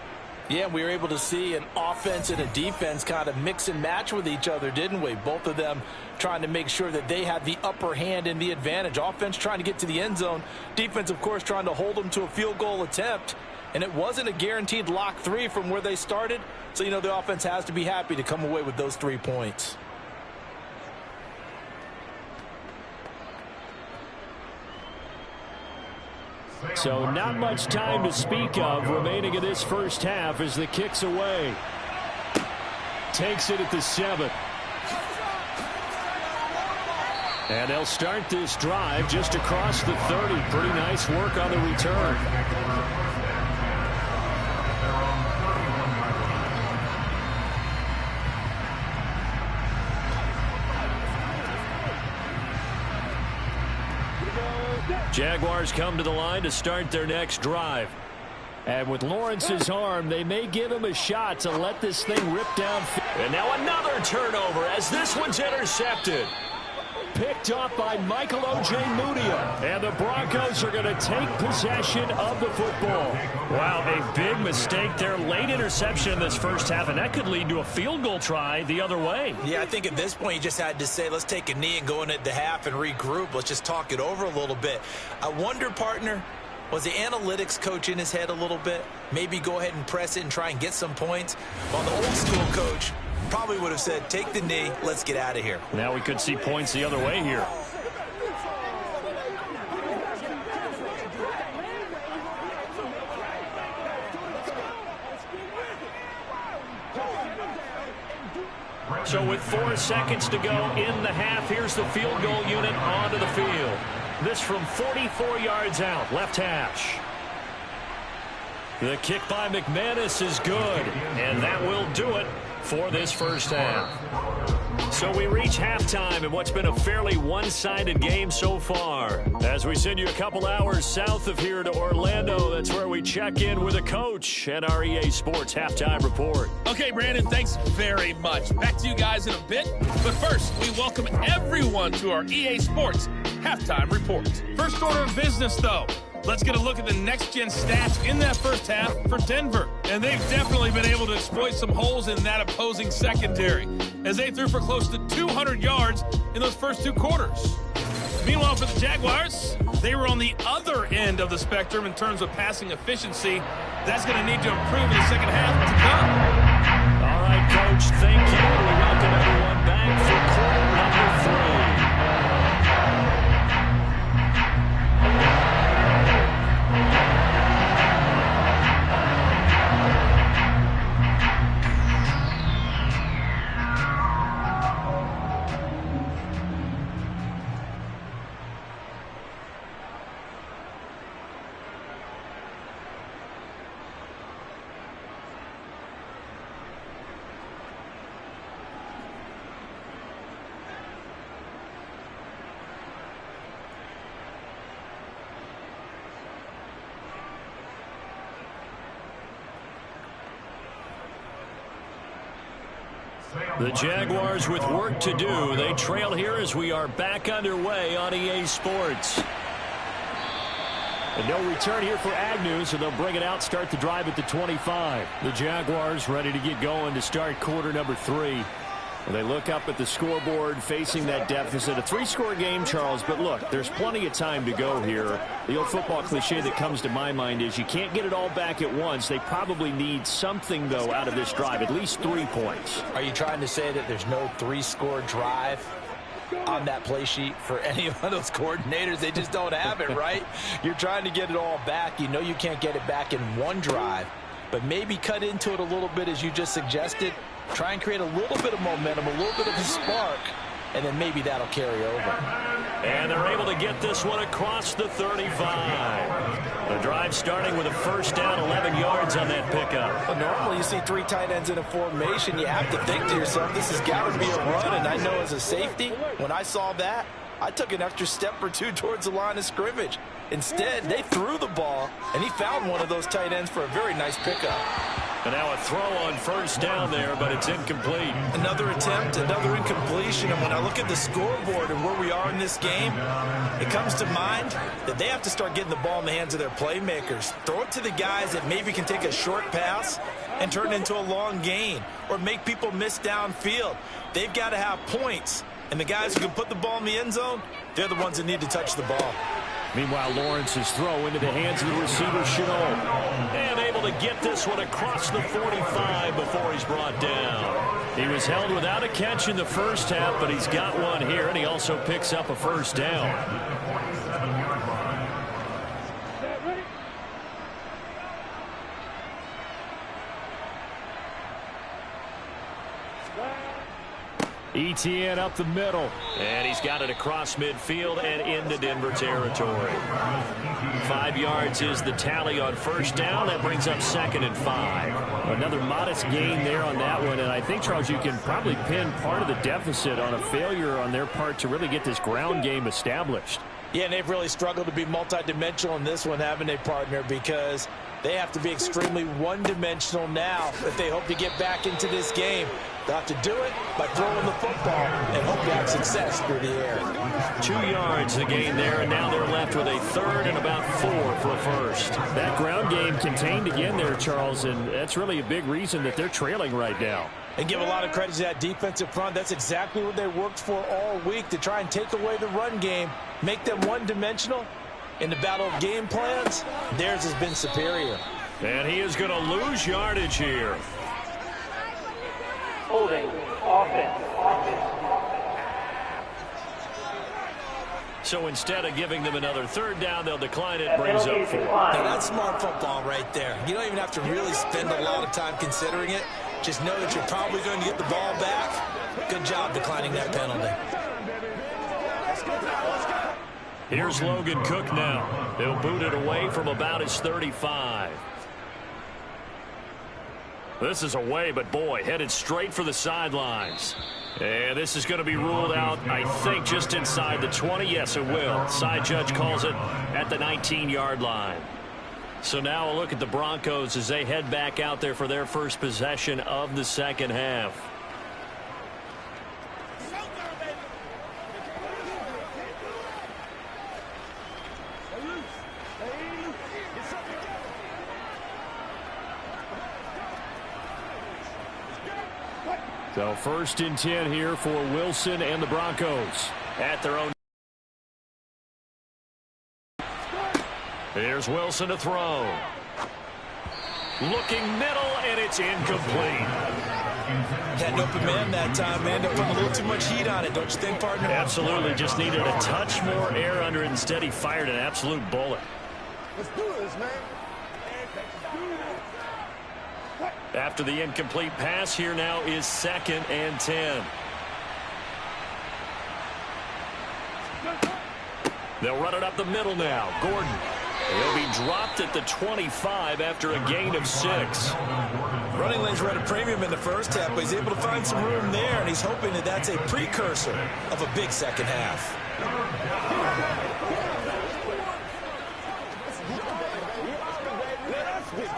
C: Yeah, we were able to see an offense and a defense kind of mix and match with each other, didn't we? Both of them trying to make sure that they had the upper hand and the advantage. Offense trying to get to the end zone. Defense, of course, trying to hold them to a field goal attempt. And it wasn't a guaranteed lock 3 from where they started. So, the offense has to be happy to come away with those 3 points.
B: So not much time to speak of remaining in this first half as the kick's away. Takes it at the 7. And they'll start this drive just across the 30. Pretty nice work on the return. Jaguars come to the line to start their next drive. And with Lawrence's arm, they may give him a shot to let this thing rip down. And now another turnover as this one's intercepted. Picked off by Michael Ojemudia. And the Broncos are going to take possession of the football. Wow, a big mistake there. Late interception in this first half, and that could lead to a field goal try the other way.
C: Yeah, I think at this point you just had to say, let's take a knee and go into the half and regroup. Let's just talk it over a little bit. I wonder, partner, was the analytics coach in his head a little bit? Maybe go ahead and press it and try and get some points? While the old school coach probably would have said, take the knee, let's get out of here.
B: Now we could see points the other way here. So with 4 seconds to go in the half, here's the field goal unit onto the field. This from 44 yards out, left hash. The kick by McManus is good, and that will do it for this first half. So we reach halftime in what's been a fairly one-sided game so far. As we send you a couple hours south of here to Orlando, that's where we check in with a coach at our EA Sports Halftime Report.
F: Okay, Brandon, thanks very much. Back to you guys in a bit. But first, we welcome everyone to our EA Sports Halftime Report. First order of business, though. Let's get a look at the next-gen stats in that first half for Denver. And they've definitely been able to exploit some holes in that opposing secondary, as they threw for close to 200 yards in those first 2 quarters. Meanwhile, for the Jaguars, they were on the other end of the spectrum in terms of passing efficiency. That's going to need to improve in the second half to come.
B: All right, Coach, thank you. We welcome everyone back for quarter number 3. The Jaguars with work to do. They trail here as we are back underway on EA Sports. And no return here for Agnew, so they'll bring it out, start the drive at the 25. The Jaguars ready to get going to start quarter number 3. Well, they look up at the scoreboard facing that deficit. A 3-score game, Charles, but look, there's plenty of time to go here. The old football cliche that comes to my mind is you can't get it all back at once. They probably need something, though, out of this drive, at least 3 points.
C: Are you trying to say that there's no 3-score drive on that play sheet for any of those coordinators? They just don't have it, right? You're trying to get it all back. You know you can't get it back in one drive, but maybe cut into it a little bit as you just suggested. Try and create a little bit of momentum, a little bit of a spark, and then maybe that'll carry over.
B: And they're able to get this one across the 35. The drive starting with a first down, 11 yards on that pickup.
C: Well, normally you see 3 tight ends in a formation. You have to think to yourself, this has got to be a run. And I know as a safety, when I saw that, I took an extra step or 2 towards the line of scrimmage. Instead, they threw the ball, and he found one of those tight ends for a very nice pickup.
B: And now a throw on first down there, but it's incomplete.
C: Another attempt, another incompletion. And when I look at the scoreboard and where we are in this game, it comes to mind that they have to start getting the ball in the hands of their playmakers. Throw it to the guys that maybe can take a short pass and turn it into a long gain or make people miss downfield. They've got to have points. And the guys who can put the ball in the end zone, they're the ones that need to touch the ball.
B: Meanwhile, Lawrence's throw into the hands of the receiver, Chenault. And able to get this one across the 45 before he's brought down. He was held without a catch in the first half, but he's got one here, and he also picks up a first down. Etienne up the middle, and he's got it across midfield and into Denver territory. 5 yards is the tally on first down. That brings up 2nd and 5. Another modest gain there on that one, and I think, Charles, you can probably pin part of the deficit on a failure on their part to really get this ground game established. Yeah, and they've really struggled to be multidimensional in this one, haven't they, partner, because they have to be extremely one-dimensional now if they hope to get back into this game. They'll have to do it by throwing the football and hope to have success through the air. 2 yards the gain there, and now they're left with a 3rd and about 4 for a first. That ground game contained again there, Charles, and that's really a big reason that they're trailing right now. And give a lot of credit to that defensive front. That's exactly what they worked for all week, to try and take away the run game, make them one-dimensional. In the battle of game plans, theirs has been superior. And he is going to lose yardage here.
D: Holding offense.
B: So instead of giving them another 3rd down, they'll decline it. Brings up 4.
C: Now that's smart football right there. You don't even have to really spend a lot of time considering it. Just know that you're probably going to get the ball back. Good job declining that penalty.
B: Here's Logan Cook now. He'll boot it away from about his 35. This is away, but boy, headed straight for the sidelines. And this is going to be ruled out, I think, just inside the 20. Yes, it will. Side judge calls it at the 19-yard line. So now a look at the Broncos as they head back out there for their first possession of the second half. So 1st and 10 here for Wilson and the Broncos at their own. Here's Wilson to throw. Looking middle, and it's incomplete.
C: Had an open man that time, man. They're putting a little too much heat on it, don't you think, partner?
B: Absolutely. Just needed a touch more air under it. Instead, he fired an absolute bullet.
E: Let's do this, man.
B: After the incomplete pass, here now is 2nd and 10. They'll run it up the middle now. Gordon. He'll be dropped at the 25 after a gain of 6.
C: Running lanes were at a premium in the first half, but he's able to find some room there, and he's hoping that that's a precursor of a big second half.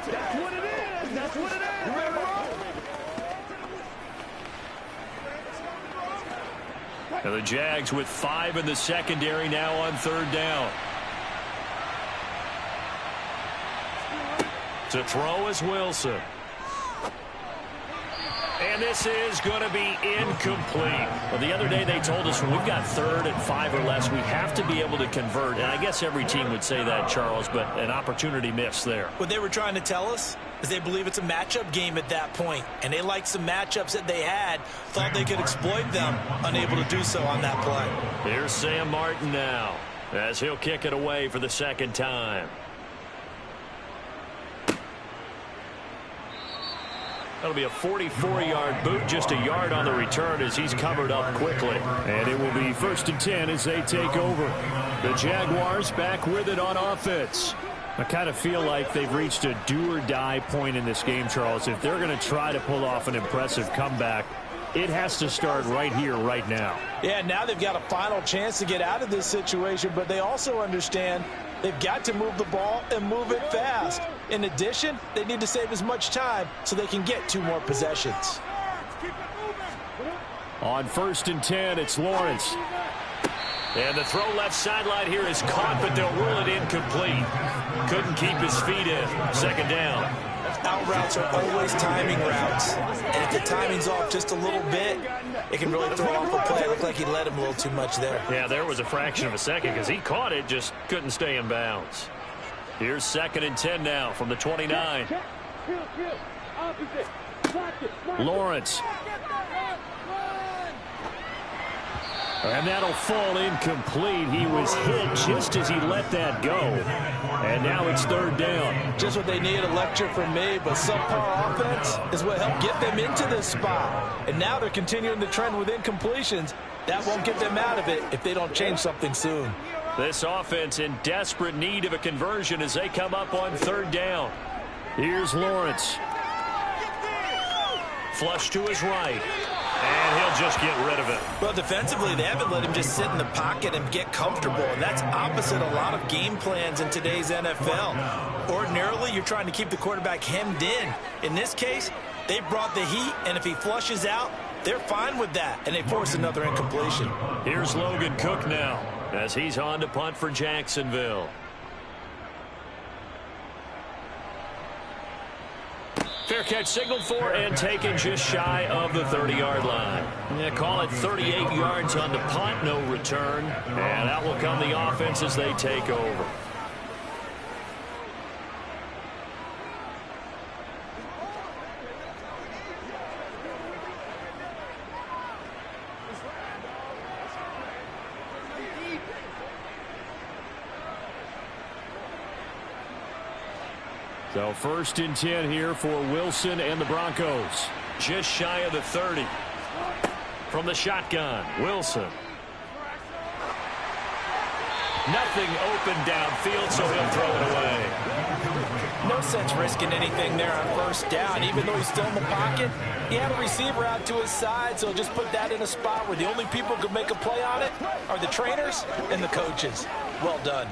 E: That's what it is. That's what it is. You ready to roll?
B: And the Jags with 5 in the secondary now on 3rd down. To throw is Wilson. And this is going to be incomplete. Well, the other day they told us when we've got 3rd and 5 or less, we have to be able to convert. And I guess every team would say that, Charles, but an opportunity missed there.
C: What they were trying to tell us is they believe it's a matchup game at that point. And they liked some matchups that they had, thought they could exploit them, unable to do so on that play.
B: Here's Sam Martin now as he'll kick it away for the 2nd time. That'll be a 44-yard boot, just a yard on the return as he's covered up quickly. And it will be 1st and 10 as they take over. The Jaguars back with it on offense. I kind of feel like they've reached a do-or-die point in this game, Charles. If they're going to try to pull off an impressive comeback, it has to start right here, right now.
C: Yeah, now they've got a final chance to get out of this situation, but they also understand they've got to move the ball and move it fast. In addition, they need to save as much time so they can get 2 more possessions.
B: On 1st and 10, it's Lawrence. And the throw left sideline here is caught, but they'll rule it incomplete. Couldn't keep his feet in. 2nd down.
C: out routes are always timing routes. And if the timing's off just a little bit, it can really throw off a play. It looked like he let him a little too much there.
B: Yeah, there was a fraction of a second because he caught it, just couldn't stay in bounds. Here's 2nd and 10 now from the 29. Lawrence. And that'll fall incomplete. He was hit just as he let that go. And now it's 3rd down.
C: Just what they need, a lecture from me, but subpar offense is what helped get them into this spot. And now they're continuing the trend with incompletions. That won't get them out of it if they don't change something soon.
B: This offense in desperate need of a conversion as they come up on 3rd down. Here's Lawrence. Flush to his right. And he'll just get rid of it.
C: Well, defensively, they haven't let him just sit in the pocket and get comfortable. And that's opposite a lot of game plans in today's NFL. Ordinarily, you're trying to keep the quarterback hemmed in. In this case, they brought the heat, and if he flushes out, they're fine with that. And they force another incompletion.
B: Here's Logan Cook now as he's on to punt for Jacksonville. Fair catch signaled for and taken just shy of the 30-yard line. Yeah, call it 38 yards on the punt, no return. And out will come the offense as they take over. So 1st and 10 here for Wilson and the Broncos. Just shy of the 30. From the shotgun, Wilson. Nothing open downfield, so he'll throw it away.
C: No sense risking anything there on 1st down. Even though he's still in the pocket, he had a receiver out to his side, so just put that in a spot where the only people who can make a play on it are the trainers and the coaches. Well done.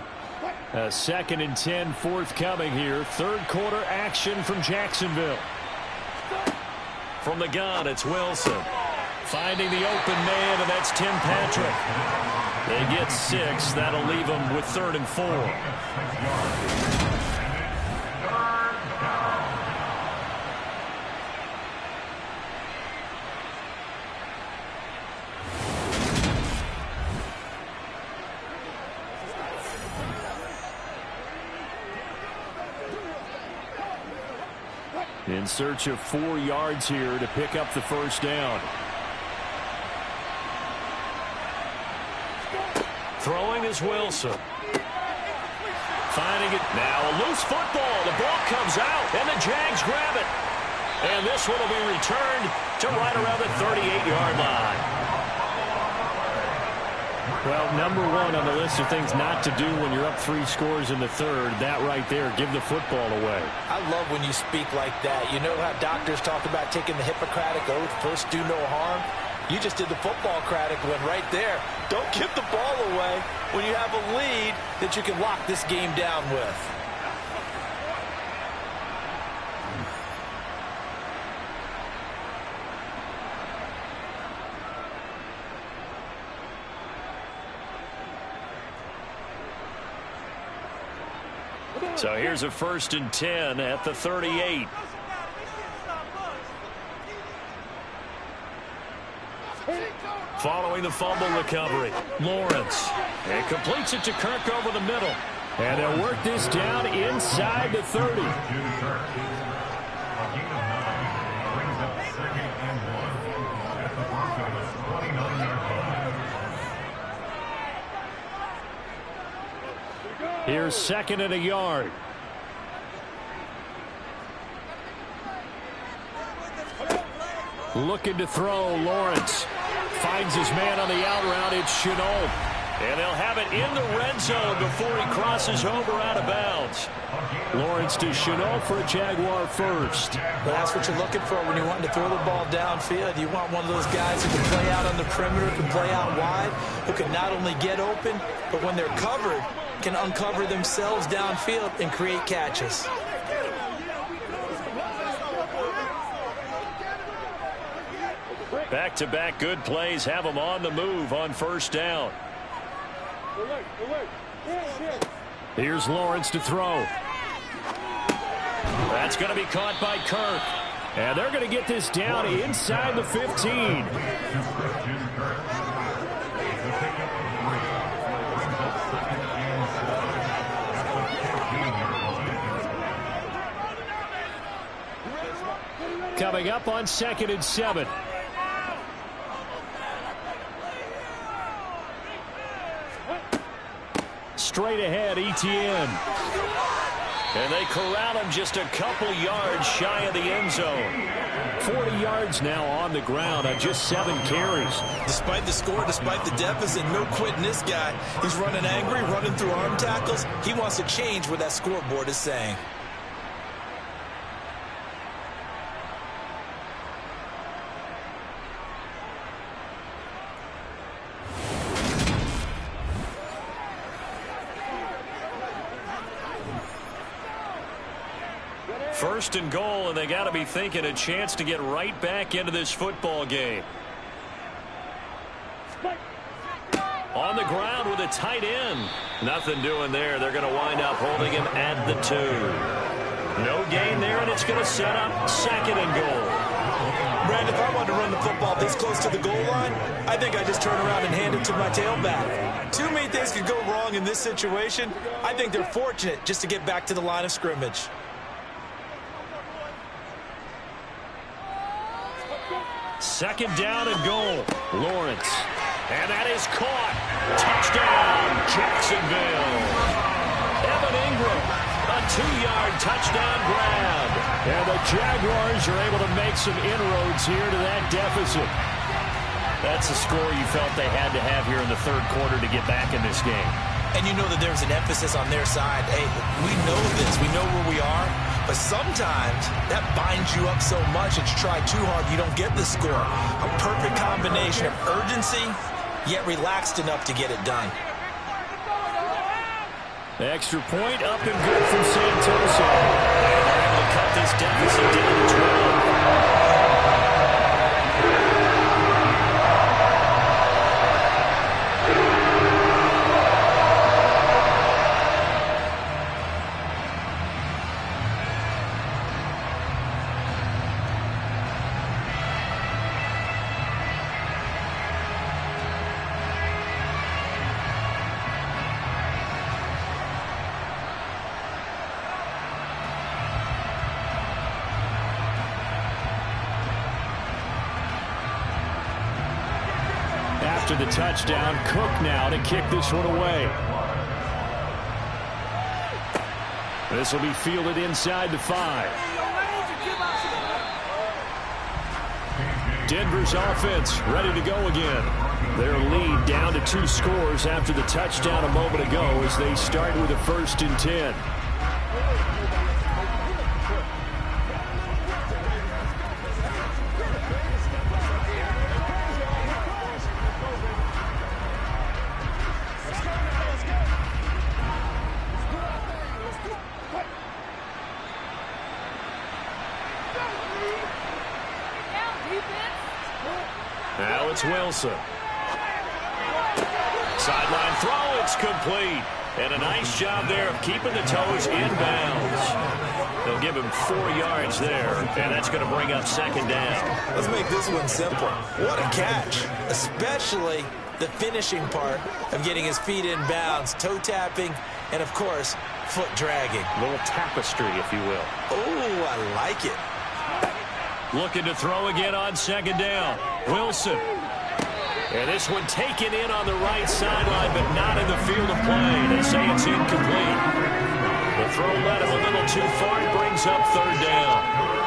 B: 2nd and 10 forthcoming here. 3rd quarter action from Jacksonville. From the gun, it's Wilson. Finding the open man, and that's Tim Patrick. They get 6. That'll leave them with 3rd and 4. In search of 4 yards here to pick up the 1st down. Throwing is Wilson. Finding it now. A loose football. The ball comes out, and the Jags grab it. And this one will be returned to right around the 38-yard line. Well, number 1 on the list of things not to do when you're up 3 scores in the 3rd. That right there, give the football away.
C: I love when you speak like that. You know how doctors talk about taking the Hippocratic Oath, first do no harm? You just did the football-cratic one right there. Don't give the ball away when you have a lead that you can lock this game down with.
B: So here's a 1st and 10 at the 38. Following the fumble recovery, Lawrence. And completes it to Kirk over the middle. And they'll work this down inside the 30. Here's 2nd and a yard. Looking to throw, Lawrence. Finds his man on the out route. It's Chenault. And they'll have it in the red zone before he crosses over out of bounds. Lawrence to Chenault for a Jaguar first.
C: Well, that's what you're looking for when you're wanting to throw the ball downfield. You want one of those guys who can play out on the perimeter, can play out wide, who can not only get open, but when they're covered, can uncover themselves downfield and create catches.
B: Back-to-back good plays have them on the move on 1st down. Here's Lawrence to throw. That's going to be caught by Kirk. And they're going to get this down inside the 15. Coming up on 2nd and 7. Straight ahead, Etienne. And they corral him just a couple yards shy of the end zone. 40 yards now on the ground on just 7 carries.
C: Despite the score, despite the deficit, no quitting this guy. He's running angry, running through arm tackles. He wants to change what that scoreboard is saying.
B: First and goal, and they got to be thinking a chance to get right back into this football game. On the ground with a tight end. Nothing doing there. They're going to wind up holding him at the 2. No gain there, and it's going to set up 2nd and goal.
C: Brandon, if I wanted to run the football this close to the goal line, I think I just turn around and hand it to my tailback. Too many things could go wrong in this situation. I think they're fortunate just to get back to the line of scrimmage.
B: Second down and goal. Lawrence. And that is caught. Touchdown, Jacksonville. Evan Ingram, a 2-yard touchdown grab. And the Jaguars are able to make some inroads here to that deficit. That's a score you felt they had to have here in the 3rd quarter to get back in this game.
C: And you know that there's an emphasis on their side. Hey, we know this. We know where we are. But sometimes that binds you up so much that you try too hard, you don't get the score. A perfect combination of urgency, yet relaxed enough to get it done.
B: The extra point up and good from Santoso. And they're able to cut this deficit down to 12. After the touchdown, Cook now to kick this one away. This will be fielded inside the 5. Denver's offense ready to go again. Their lead down to 2 scores after the touchdown a moment ago as they start with a 1st and 10. Now it's Wilson. Sideline throw, it's complete. And a nice job there of keeping the toes in bounds. They'll give him 4 yards there, and that's going to bring up 2nd down.
C: Let's make this one simple. What a catch, especially the finishing part of getting his feet in bounds, toe tapping, and, of course, foot dragging.
B: A little tapestry, if you will.
C: Oh, I like it.
B: Looking to throw again on 2nd down. Wilson. And this one taken in on the right sideline, but not in the field of play. They say it's incomplete. The throw led him a little too far. It brings up 3rd down.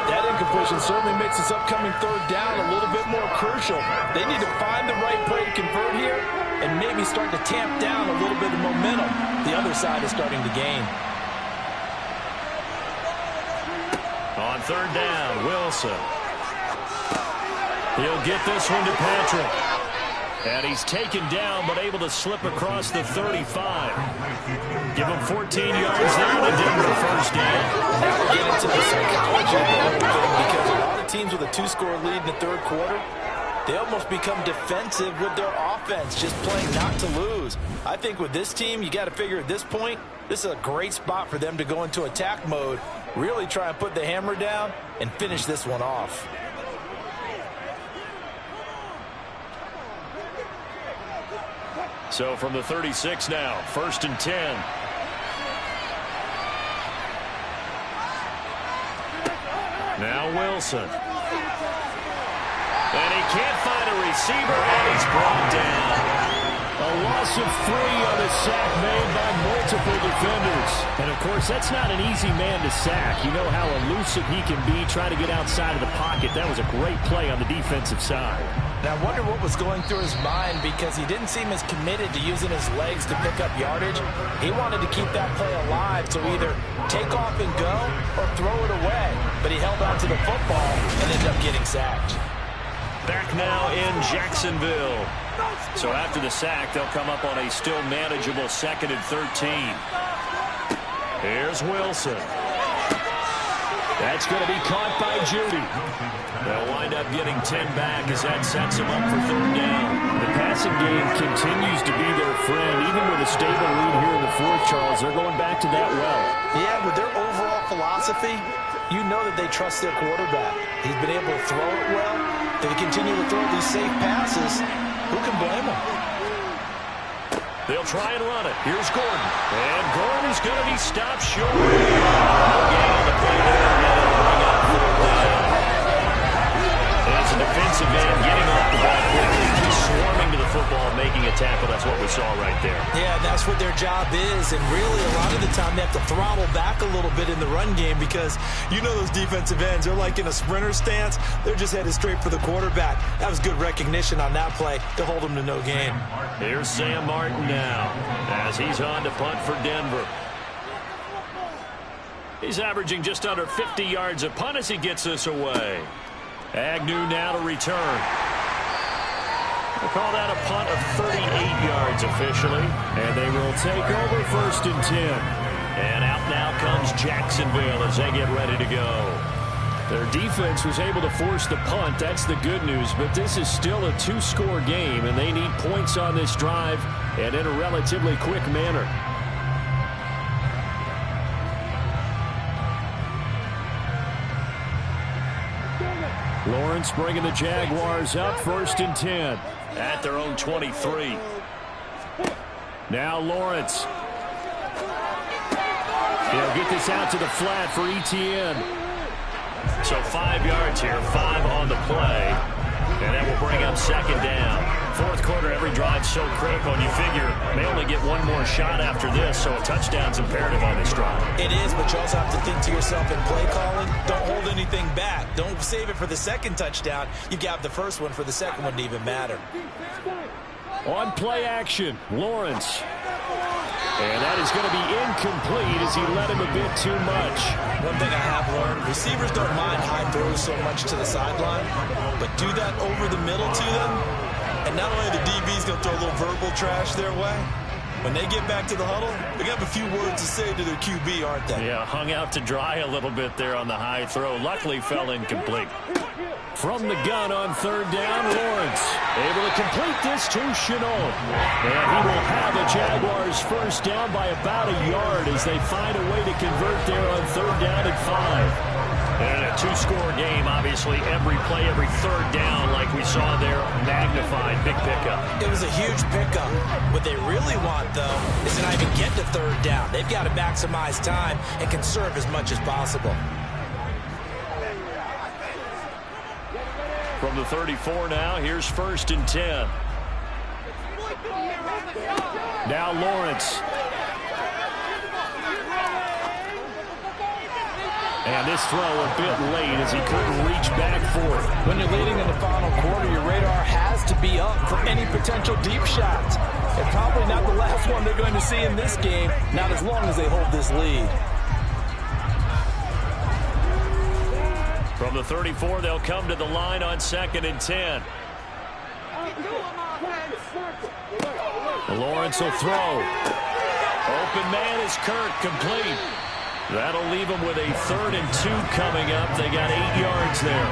C: That incompletion certainly makes this upcoming 3rd down a little bit more crucial. They need to find the right play to convert here and maybe start to tamp down a little bit of momentum. The other side is starting to gain.
B: On 3rd down, Wilson. He'll get this one to Patrick. And he's taken down, but able to slip across the 35. Give him 14 yards there to Denver 1st down.
C: Now we're getting to the psychology of the whole thing, because a lot of teams with a 2-score lead in the 3rd quarter, they almost become defensive with their offense, just playing not to lose. I think with this team, you got to figure at this point, this is a great spot for them to go into attack mode Really try and put the hammer down and finish this one off.
B: So from the 36 now, 1st and 10. Now Wilson. And he can't find a receiver, and he's brought down. A loss of 3 on a sack made by multiple defenders. And, of course, that's not an easy man to sack. You know how elusive he can be trying to get outside of the pocket. That was a great play on the defensive side.
C: And I wonder what was going through his mind, because he didn't seem as committed to using his legs to pick up yardage. He wanted to keep that play alive to either take off and go or throw it away. But he held on to the football and ended up getting sacked.
B: Back now in Jacksonville. So after the sack, they'll come up on a still manageable 2nd and 13. Here's Wilson. That's going to be caught by Judy. They'll wind up getting 10 back as that sets them up for 3rd down. The passing game continues to be their friend. Even with a stable lead here in the 4th, Charles, they're going back to that well.
C: Yeah, with their overall philosophy, you know that they trust their quarterback. He's been able to throw it well. They continue to throw these safe passes. Who can blame them?
B: They'll try and run it. Here's Gordon. And Gordon is going to be stopped short. No gain on the play there. And they'll bring up 4th down. As a defensive end getting off the ball quickly, just swarming to the football, making a tackle. That's what we saw right there.
C: Yeah, that's what their job is. And really, a lot of the time, they have to throttle back a little bit in the run game, because you know those defensive ends, they're like in a sprinter stance. They're just headed straight for the quarterback. That was good recognition on that play to hold him to no gain.
B: Here's Sam Martin now as he's on to punt for Denver. He's averaging just under 50 yards a punt as he gets this away. Agnew now to return. We'll call that a punt of 38 yards officially. And they will take over 1st and 10. And out now comes Jacksonville as they get ready to go. Their defense was able to force the punt. That's the good news. But this is still a 2-score game, and they need points on this drive and in a relatively quick manner. Lawrence bringing the Jaguars up 1st and 10 at their own 23. Now Lawrence. He'll get this out to the flat for Etienne. So 5 yards here, 5 on the play. And that will bring up 2nd down. 4th quarter, every drive so critical, and you figure may only get one more shot after this, so a touchdown's imperative on this drive.
C: It is, but you also have to think to yourself in play calling, don't hold anything back. Don't save it for the 2nd touchdown. You got the 1st one for the 2nd one to even matter.
B: On play action, Lawrence. And that is going to be incomplete as he led him a bit too much.
C: One thing I have learned, receivers don't mind high throws so much to the sideline, but do that over the middle to them, and not only the DB's going to throw a little verbal trash their way, when they get back to the huddle, they're going to have a few words to say to their QB, aren't they?
B: Yeah, hung out to dry a little bit there on the high throw. Luckily fell incomplete. From the gun on 3rd down, Lawrence able to complete this to Chenault. And he will have the Jaguars 1st down by about a yard as they find a way to convert there on 3rd down and 5. And in a 2-score game, obviously, every play, every 3rd down, like we saw there, magnified, big pickup.
C: It was a huge pickup. What they really want, though, is to not even get to 3rd down. They've got to maximize time and conserve as much as possible.
B: From the 34 now, here's 1st and 10. Now Lawrence. And this throw a bit late as he couldn't reach back for it.
C: When you're leading in the final quarter, your radar has to be up for any potential deep shots. And probably not the last one they're going to see in this game, not as long as they hold this lead.
B: From the 34, they'll come to the line on 2nd and 10. Lawrence will throw. Open man is Kirk, complete. That'll leave them with a 3rd and 2 coming up. They got 8 yards there.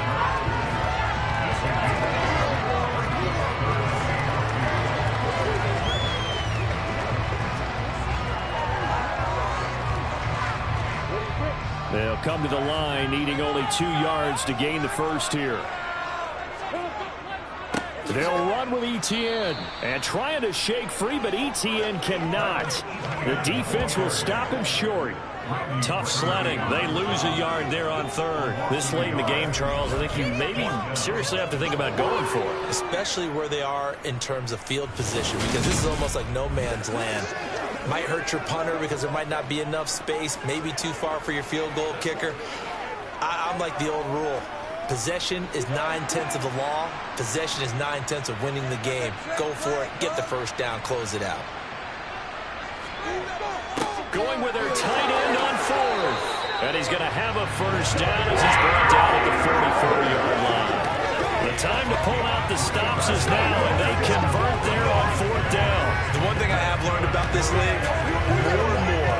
B: They'll come to the line, needing only 2 yards to gain the first here. They'll run with Etienne and trying to shake free, but Etienne cannot. The defense will stop him short. Tough sledding. They lose a yard there on third. This late in the game, Charles, I think you maybe seriously have to think about going for it.
C: Especially where they are in terms of field position, because this is almost like no man's land. Might hurt your punter because there might not be enough space, maybe too far for your field goal kicker. I'm like the old rule. Possession is 9/10 of the law. Possession is 9/10 of winning the game. Go for it. Get the first down. Close it out.
B: Going with their tight end on fourth. And he's going to have a first down as he's brought down at the 44-yard line. The time to pull out the stops is now, and they convert there on fourth down.
C: The one thing I have learned about this league, more and more,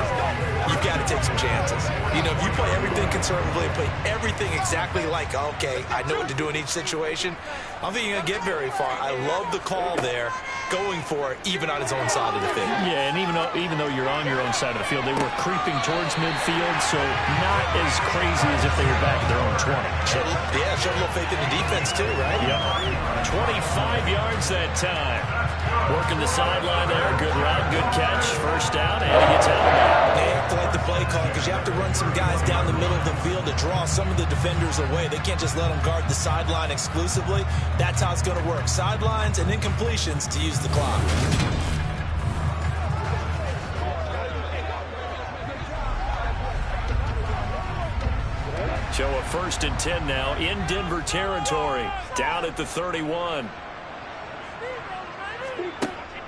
C: you've got to take some chances. You know, if you play everything conservatively, play everything exactly like, okay, I know what to do in each situation, I don't think you're going to get very far. I love the call there, going for it, even on his own side of the field.
B: Yeah, and even though you're on your own side of the field, they were creeping towards midfield, so not as crazy as if they were back at their own 20.
C: Showed a little faith in the defense too, right?
B: Yep. 25 yards that time. Working the sideline there. Good route, good catch. First down, and he gets out of there.
C: They have to like the play call because you have to run some guys down the middle of the field to draw some of the defenders away. They can't just let them guard the sideline exclusively. That's how it's going to work. Sidelines and incompletions to use the clock.
B: So a 1st and 10 now in Denver territory. Down at the 31.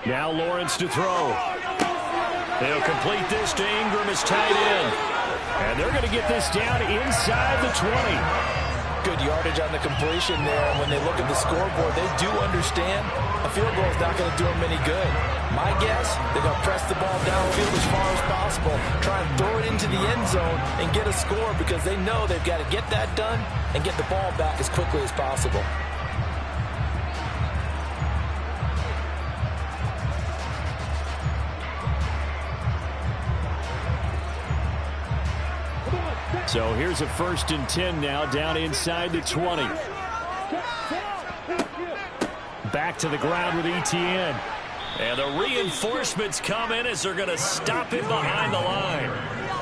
B: Now Lawrence to throw. They'll complete this to Ingram as tight end. And they're going to get this down inside the 20.
C: Good yardage on the completion there. And when they look at the scoreboard, they do understand a field goal is not going to do them any good. My guess, they're going to press the ball downfield as far as possible, try and throw it into the end zone and get a score because they know they've got to get that done and get the ball back as quickly as possible.
B: So here's a 1st and 10 now down inside the 20. Back to the ground with Etienne. And the reinforcements come in as they're going to stop him behind the line.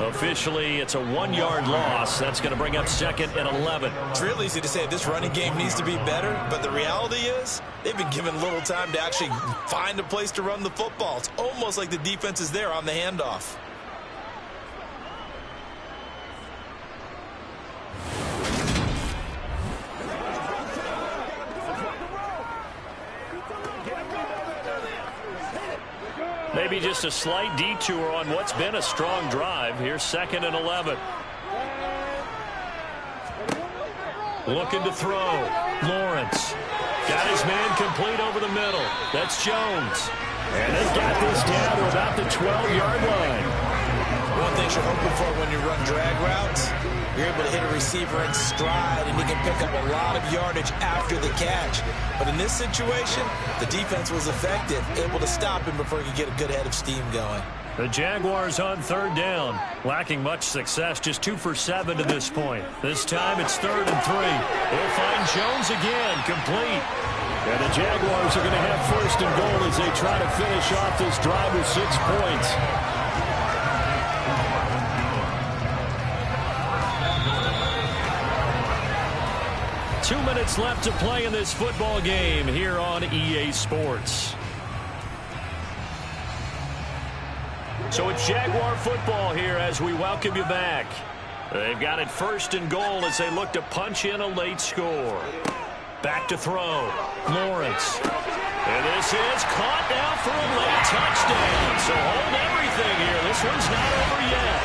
B: Officially, it's a 1-yard loss. That's going to bring up 2nd and 11.
C: It's real easy to say this running game needs to be better, but the reality is they've been given little time to actually find a place to run the football. It's almost like the defense is there on the handoff.
B: Maybe just a slight detour on what's been a strong drive. Here's 2nd and 11. Looking to throw. Lawrence. Got his man complete over the middle. That's Jones. And they've got this down to about the 12-yard line.
C: One thing you're hoping for when you run drag routes, you're able to hit a receiver in stride, and he can pick up a lot of yardage after the catch. But in this situation, the defense was effective, able to stop him before he could get a good head of steam going.
B: The Jaguars on 3rd down, lacking much success, just 2 for 7 to this point. This time it's 3rd and 3. They'll find Jones again, complete. And the Jaguars are going to have 1st and goal as they try to finish off this drive with 6 points. Two minutes left to play in this football game here on EA Sports. So it's Jaguar football here as we welcome you back. They've got it 1st and goal as they look to punch in a late score. Back to throw. Lawrence. And this is caught now for a late touchdown. So hold everything here. This one's not over yet.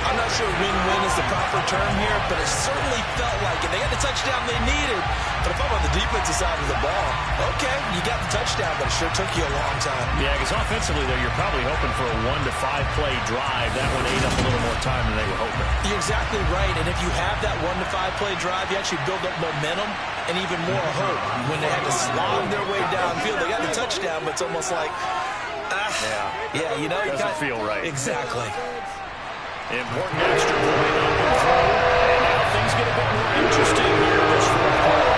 C: I'm not sure win-win is the proper term here, but it certainly felt like it. They got the touchdown they needed, but if I'm on the defensive side of the ball, okay, you got the touchdown, but it sure took you a long time.
B: Yeah, because offensively, though, you're probably hoping for a 1 to 5 play drive. That one ate up a little more time than they were hoping.
C: You're exactly right, and if you have that 1 to 5 play drive, you actually build up momentum and even more hope. When they had to slog their way downfield, they got the touchdown, but it's almost like,
B: yeah,
C: you know,
B: doesn't feel right.
C: Exactly.
B: Important extra point on through. And now things get a bit more interesting here in this fourth quarter.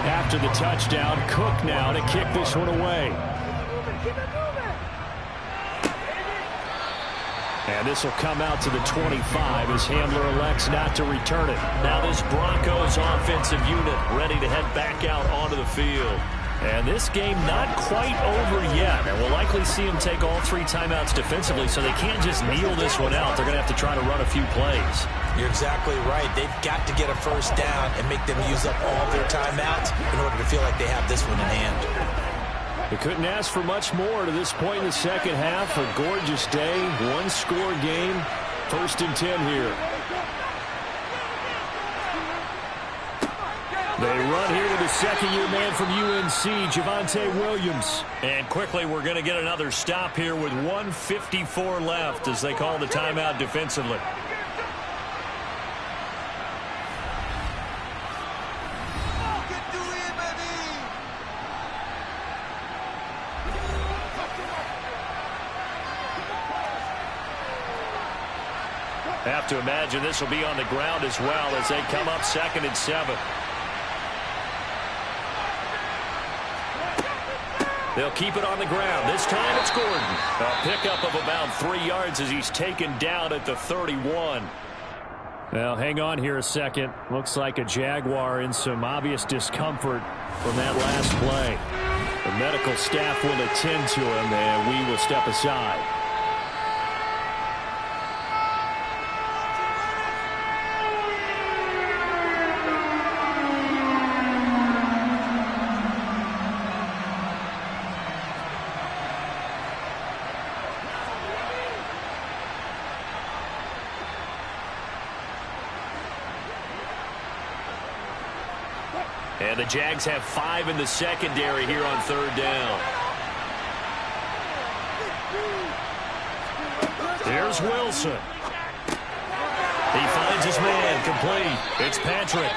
B: After the touchdown, Cook now to kick this one away. And this will come out to the 25 as Hamler elects not to return it. Now this Broncos offensive unit ready to head back out onto the field. And this game not quite over yet. And we'll likely see him take all 3 timeouts defensively, so they can't just kneel this one out. They're going to have to try to run a few plays.
C: You're exactly right. They've got to get a first down and make them use up all their timeouts in order to feel like they have this one in hand.
B: They couldn't ask for much more to this point in the second half. A gorgeous day, one-score game, 1st and 10 here. They run here to the second-year man from UNC, Javonte Williams. And quickly, we're going to get another stop here with 1:54 left as they call the timeout defensively. Have to imagine this will be on the ground as well as they come up 2nd and 7. They'll keep it on the ground. This time it's Gordon. A pickup of about 3 yards as he's taken down at the 31. Now, hang on here a second. Looks like a Jaguar in some obvious discomfort from that last play. The medical staff will attend to him, and we will step aside. And the Jags have 5 in the secondary here on 3rd down. Here's Wilson. He finds his man complete. It's Patrick.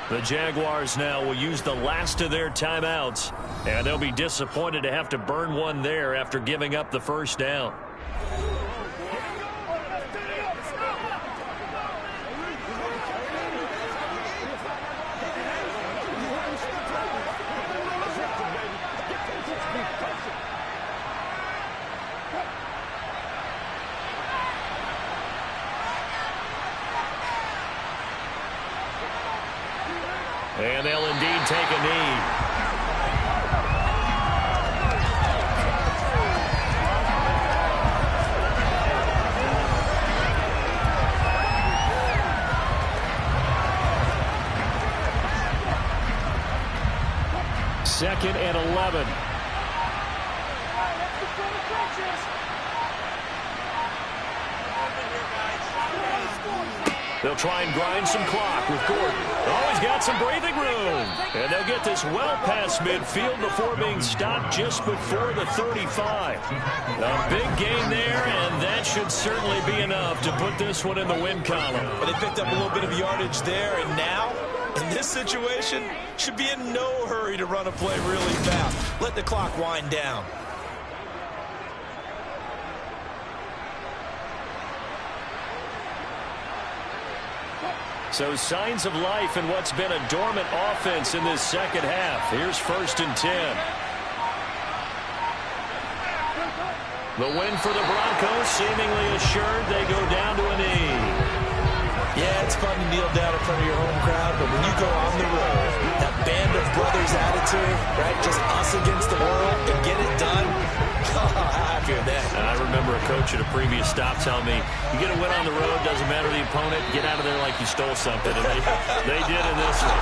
B: The Jaguars now will use the last of their timeouts, and they'll be disappointed to have to burn one there after giving up the first down. And they'll indeed take a knee. Second and 11. They'll try and grind some clock with Gordon. Oh, he's got some breathing room. And they'll get this well past midfield before being stopped just before the 35. A big gain there, and that should certainly be enough to put this one in the win column.
C: But they picked up a little bit of yardage there, and now, in this situation, should be in no hurry to run a play really fast. Let the clock wind down.
B: So signs of life in what's been a dormant offense in this second half. Here's 1st and 10. The win for the Broncos seemingly assured. They go down to a knee.
C: Yeah, it's fun to kneel down in front of your home crowd, but when you go on the road, that band of brothers attitude, right, just us against the world and get it done, how happy are they?
B: I remember a coach at a previous stop telling me, you get a win on the road, doesn't matter the opponent, get out of there like you stole something. And they did in this one.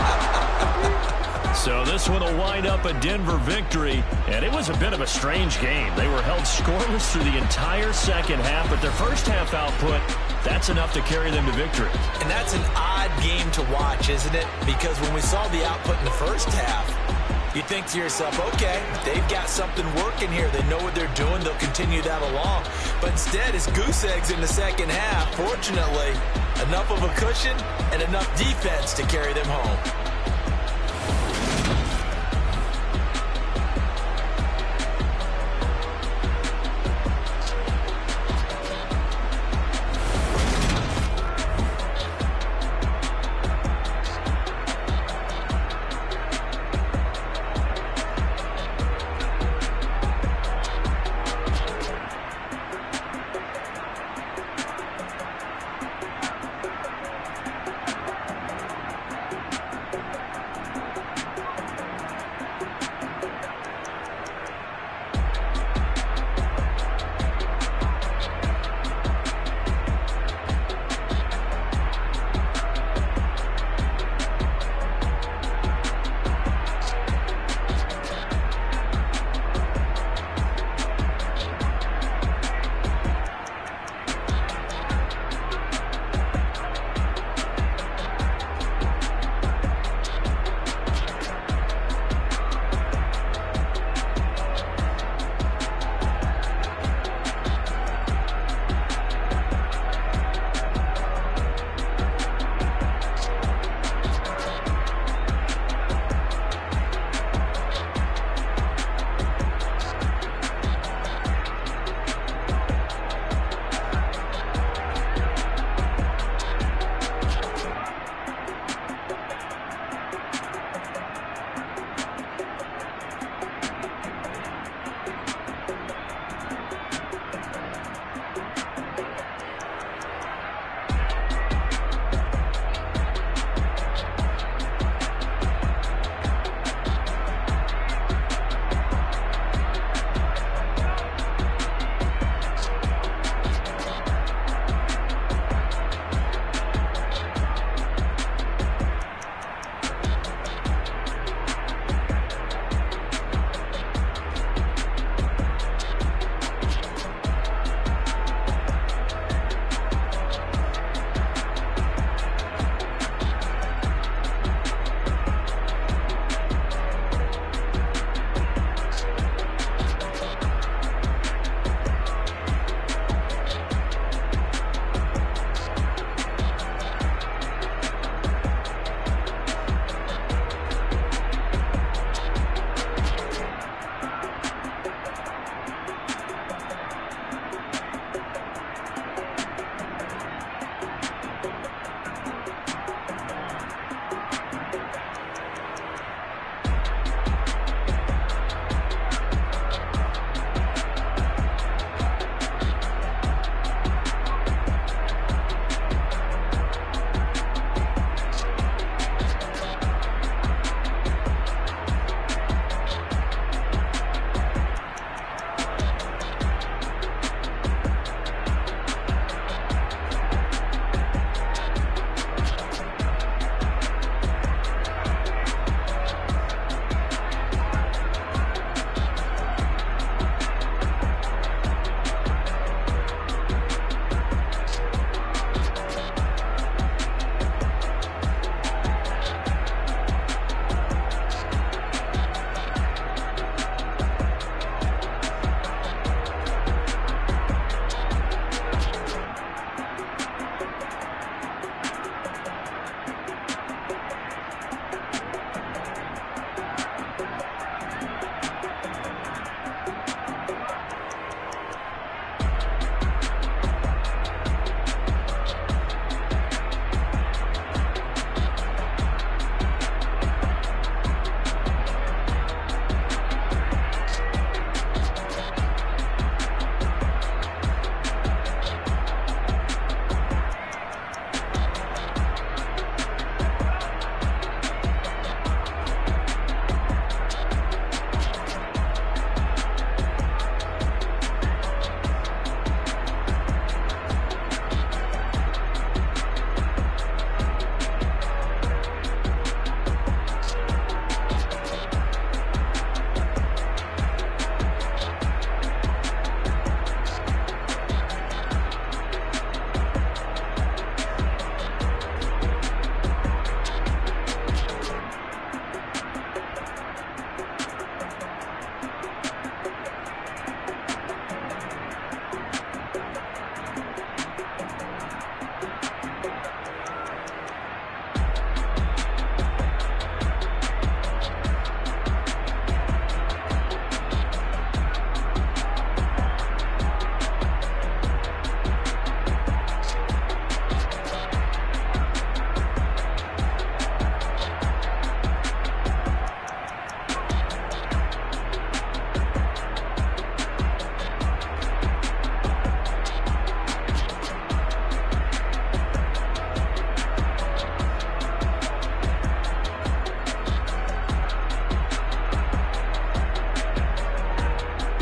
B: So this one will wind up a Denver victory, and it was a bit of a strange game. They were held scoreless through the entire second half, but their first half output, that's enough to carry them to victory.
C: And that's an odd game to watch, isn't it? Because when we saw the output in the first half, you think to yourself, okay, they've got something working here. They know what they're doing. They'll continue that along. But instead, it's goose eggs in the second half. Fortunately, enough of a cushion and enough defense to carry them home.